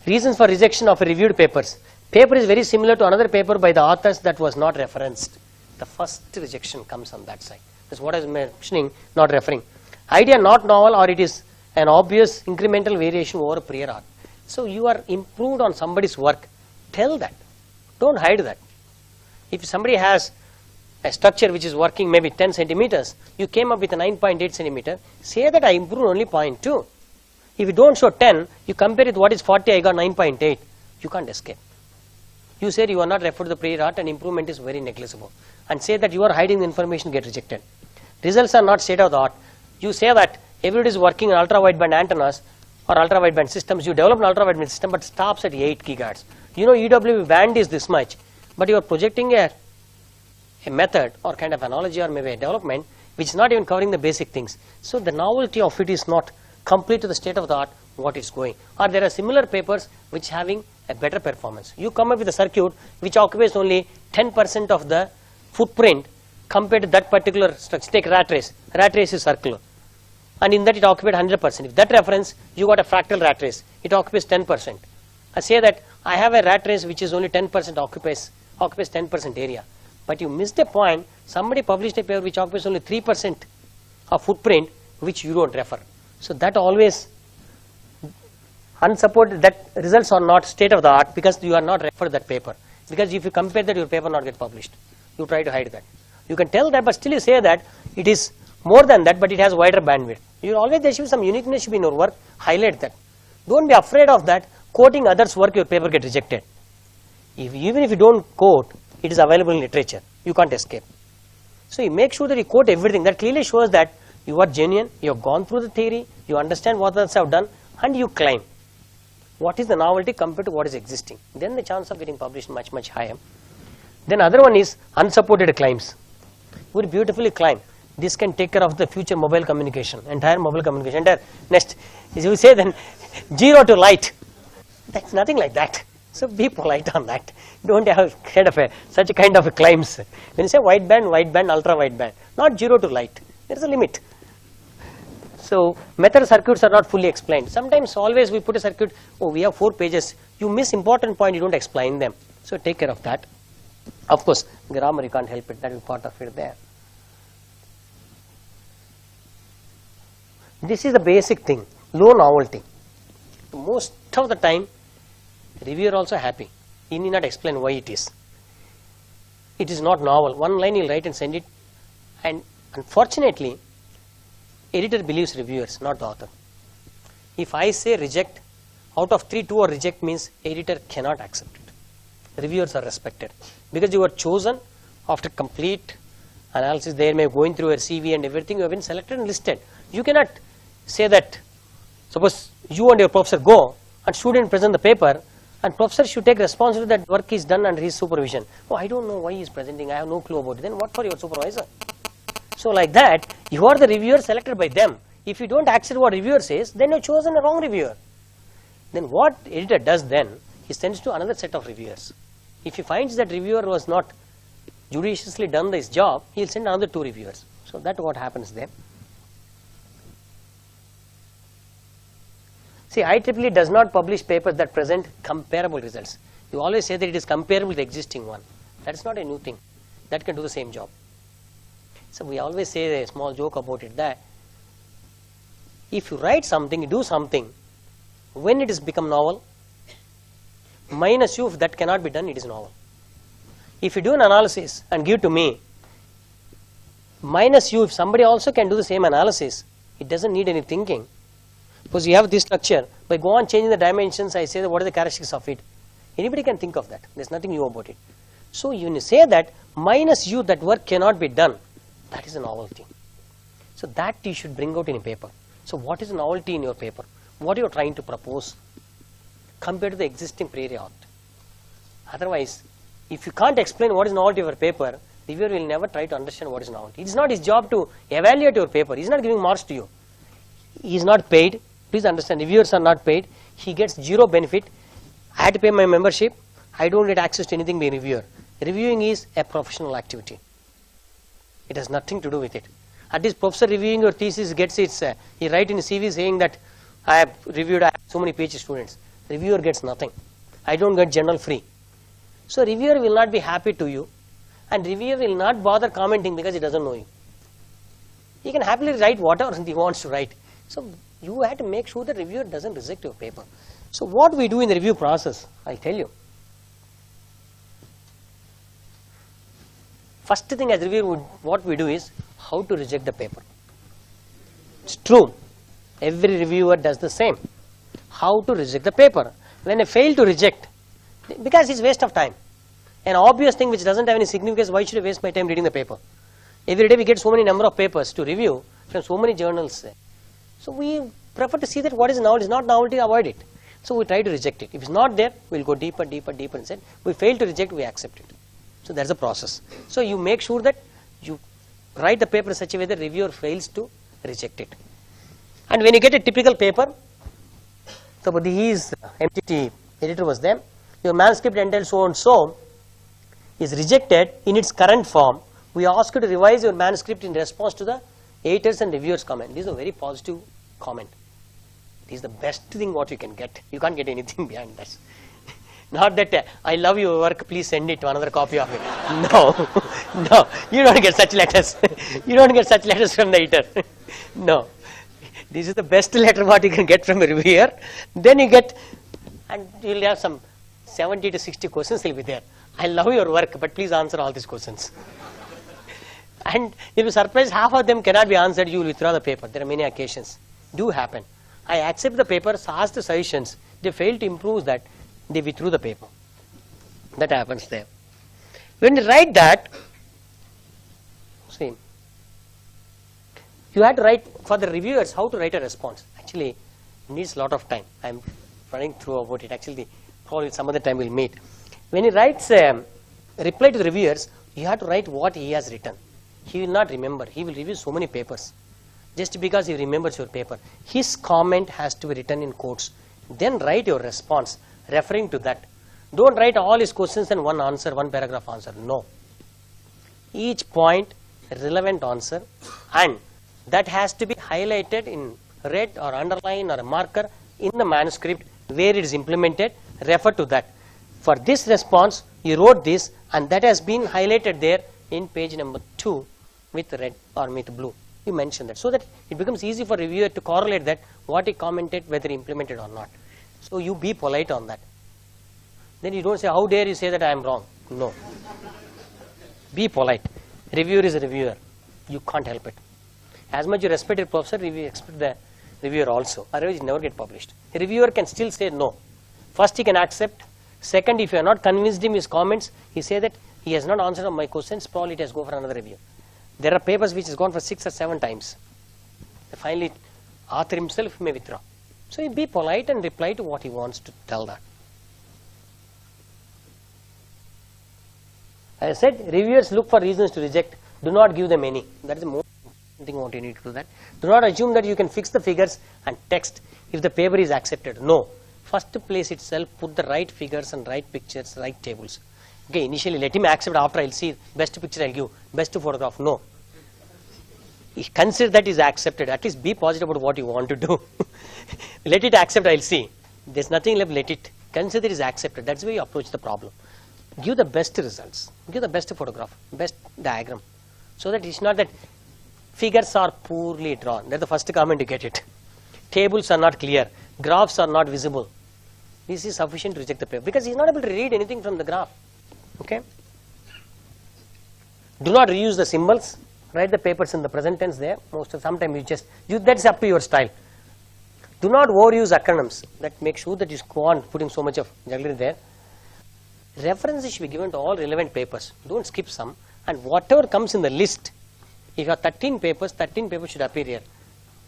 Reasons for rejection of reviewed papers. Paper is very similar to another paper by the authors that was not referenced. The first rejection comes on that side. That's what I was mentioning, not referring. Idea not novel or it is an obvious incremental variation over prior art. So you are improved on somebody's work. Tell that. Don't hide that. If somebody has a structure which is working maybe 10 centimeters, you came up with a 9.8 centimeter, say that I improved only 0.2. If you don't show 10, you compare it what is 40, I got 9.8. You can't escape. You say you are not referred to the prior art and improvement is very negligible. And say that you are hiding the information, get rejected. Results are not state of the art. You say that everybody is working on ultra-wideband antennas or ultra-wideband systems. You develop an ultra-wideband system but stops at 8 gigahertz. You know EWB band is this much, but you are projecting a method or kind of analogy or maybe a development which is not even covering the basic things. So the novelty of it is not complete to the state of the art what is going. Or there are similar papers which having a better performance. You come up with a circuit which occupies only 10% of the footprint compared to that particular structure. Take rat race. Rat race is circular. And in that it occupied 100%. If that reference, you got a fractal rat race. It occupies 10%. I say that I have a rat race which is only 10% occupies 10% area. But you missed a point. Somebody published a paper which occupies only 3% of footprint which you don't refer. So that always unsupported, that results are not state of the art because you are not referred that paper. Because if you compare that, your paper not get published. You try to hide that. You can tell that, but still you say that it is more than that, but it has wider bandwidth. You always, there should be some uniqueness should be in your work. Highlight that. Don't be afraid of that. Quoting others' work, your paper get rejected. Even if you don't quote, it is available in literature. You can't escape. So you make sure that you quote everything. That clearly shows that you are genuine, you have gone through the theory, you understand what others have done, and you claim what is the novelty compared to what is existing. Then the chance of getting published much, much higher. Then other one is unsupported claims. Very beautifully claim. This can take care of the future mobile communication, entire mobile communication. Entire next, as you say then, 0 to light. That's nothing like that. So be polite on that. Don't have kind of such a kind of claims. When you say wideband, ultra wideband, not 0 to light. There is a limit. So method circuits are not fully explained. Sometimes always we put a circuit, oh we have 4 pages. You miss important point, you don't explain them. So take care of that. Of course, grammar you can't help it. That is part of it there. This is the basic thing. Low novelty. Most of the time, reviewer also happy. He need not explain why it is. It is not novel. One line he'll write and send it. And unfortunately, editor believes reviewers, not the author. If I say reject, out of 3, 2 or reject means editor cannot accept it. Reviewers are respected. Because you were chosen after complete analysis, they may be going through your CV and everything, you have been selected and listed. You cannot say that, suppose you and your professor go and student present the paper and professor should take responsibility that work is done under his supervision. Oh, I don't know why he is presenting, I have no clue about it. Then what for your supervisor? So like that, you are the reviewer selected by them. If you don't accept what reviewer says, then you have chosen a wrong reviewer. Then what editor does then, he sends to another set of reviewers. If he finds that reviewer was not judiciously done his job, he will send another 2 reviewers. So that's what happens there. See, IEEE does not publish papers that present comparable results. You always say that it is comparable with the existing one. That is not a new thing. That can do the same job. So we always say a small joke about it that if you write something, you do something, when it has become novel, minus you if that cannot be done, it is novel. If you do an analysis and give to me, minus you if somebody also can do the same analysis, it doesn't need any thinking. Because you have this structure, by go on changing the dimensions, I say that what are the characteristics of it. Anybody can think of that. There's nothing new about it. So when you say that minus you that work cannot be done, that is a novelty. So that you should bring out in a paper. So what is novelty in your paper? What you are trying to propose compared to the existing prior art? Otherwise, if you can't explain what is novelty of your paper, the reviewer will never try to understand what is novelty. It is not his job to evaluate your paper. He is not giving marks to you. He is not paid. Please understand, reviewers are not paid. He gets 0 benefit. I had to pay my membership. I don't get access to anything by reviewer. Reviewing is a professional activity. It has nothing to do with it. At least professor reviewing your thesis gets its, he write in his CV saying that I have reviewed, I have so many PhD students. Reviewer gets nothing. I don't get journal free. So reviewer will not be happy to you, and reviewer will not bother commenting because he doesn't know you. He can happily write whatever he wants to write. So You have to make sure the reviewer doesn't reject your paper. So what we do in the review process, I'll tell you. First thing as reviewer, what we do is how to reject the paper. It's true. Every reviewer does the same. How to reject the paper. When I fail to reject, because it's waste of time. An obvious thing which doesn't have any significance, why should I waste my time reading the paper? Every day we get so many number of papers to review from so many journals. So we prefer to see that what is novelty. Is not novelty, avoid it. So we try to reject it. If it's not there, we'll go deeper, deeper, deeper and say, we fail to reject, we accept it. So that's the process. So you make sure that you write the paper in such a way that reviewer fails to reject it. And when you get a typical paper, so his MTT editor was there, your manuscript entitled so and so is rejected in its current form. We ask you to revise your manuscript in response to the editors and reviewers' comment. This is a very positive comment. This is the best thing what you can get. You can't get anything behind this. Not that I love your work, please send it to another copy of it. No, no, you don't get such letters. You don't get such letters from the editor. No, this is the best letter what you can get from a reviewer. Then you get, and you'll have some 70 to 60 questions will be there. I love your work, but please answer all these questions. And you'll be surprised, half of them cannot be answered, you will withdraw the paper. There are many occasions. Do happen. I accept the papers, ask the suggestions. They fail to improve that, they withdrew the paper. That happens there. When you write that, see, you have to write for the reviewers how to write a response. Actually, it needs a lot of time. I'm running through about it. Actually, probably some other time we'll meet. When he writes a reply to the reviewers, you have to write what he has written. He will not remember. He will review so many papers. Just because he remembers your paper. His comment has to be written in quotes. Then write your response referring to that. Don't write all his questions and one answer, one paragraph answer. No. Each point, relevant answer, and that has to be highlighted in red or underline or a marker in the manuscript where it is implemented. Refer to that. For this response, you wrote this, and that has been highlighted there in page number 2 with red or with blue. You mention that so that it becomes easy for reviewer to correlate that what he commented, whether implemented or not. So you be polite on that. Then you don't say, how dare you say that I am wrong. No. Be polite. Reviewer is a reviewer. You can't help it. As much you respect your professor, you expect the reviewer also. Otherwise, it never get published. A reviewer can still say no. First, he can accept. Second, if you are not convinced him his comments, he say that he has not answered my questions, probably it has go for another review. There are papers which has gone for 6 or 7 times. Finally, author himself may withdraw. So you be polite and reply to what he wants to tell that. As I said, reviewers look for reasons to reject. Do not give them any. That is the most important thing what you need to do that. Do not assume that you can fix the figures and text if the paper is accepted. No. First place itself, put the right figures and right pictures, right tables. Okay, initially let him accept, after I'll see, best picture I'll give, best photograph. No. Consider that is accepted. At least be positive about what you want to do. Let it accept, I'll see. There's nothing left, let it. Consider it is accepted. That's the way you approach the problem. Give the best results. Give the best photograph, best diagram. So that it's not that figures are poorly drawn. That's the first comment you get it. Tables are not clear. Graphs are not visible. This is sufficient to reject the paper because he's not able to read anything from the graph. Okay. Do not reuse the symbols. Write the papers in the present tense there. Sometimes that's up to your style. Do not overuse acronyms. That makes sure that you go on putting so much of jugglery there. References should be given to all relevant papers. Don't skip some. And whatever comes in the list, if you have 13 papers should appear here.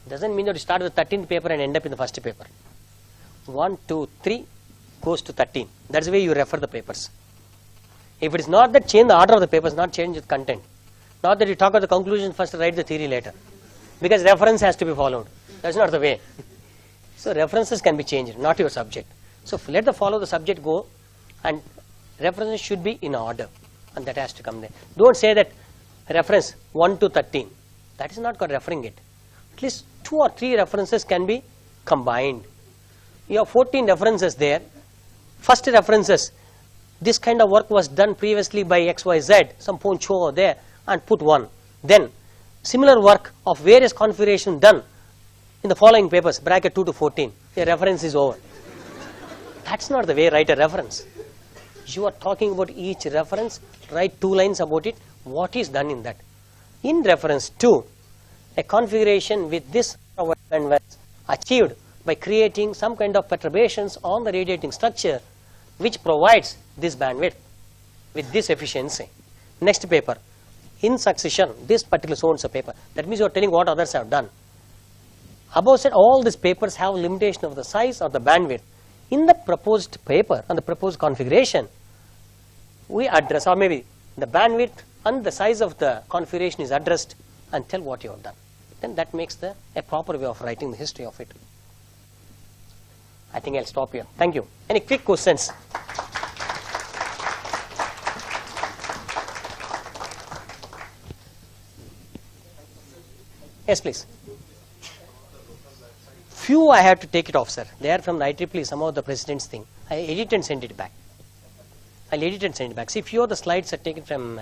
Doesn't mean that you start with 13th paper and end up in the first paper. 1, 2, 3 goes to 13. That's the way you refer the papers. If it is not that, change the order of the papers, not change the content. Not that you talk about the conclusion first, write the theory later. Because reference has to be followed. That's not the way. So references can be changed, not your subject. So let the follow the subject go, and references should be in order, and that has to come there. Don't say that reference 1 to 13. That is not called referring it. At least 2 or 3 references can be combined. You have 14 references there. First references, this kind of work was done previously by XYZ, some poncho there, and put 1. Then similar work of various configuration done in the following papers, bracket 2 to 14, a reference is over. That's not the way write a reference. You are talking about each reference, write 2 lines about it, what is done in that. In reference to a configuration with this bandwidth achieved by creating some kind of perturbations on the radiating structure which provides this bandwidth with this efficiency. Next paper, in succession, this particular so-and-so paper. That means you are telling what others have done. Above said, all these papers have limitation of the size or the bandwidth. In the proposed paper and the proposed configuration, we address, or maybe the bandwidth and the size of the configuration is addressed and tell what you have done. Then that makes a proper way of writing the history of it. I think I'll stop here. Thank you. Any quick questions? Yes, please. Few I have to take it off, sir. They are from the IEEE, some of the president's thing. I edit and send it back. I'll edit and send it back. See, few of the slides are taken from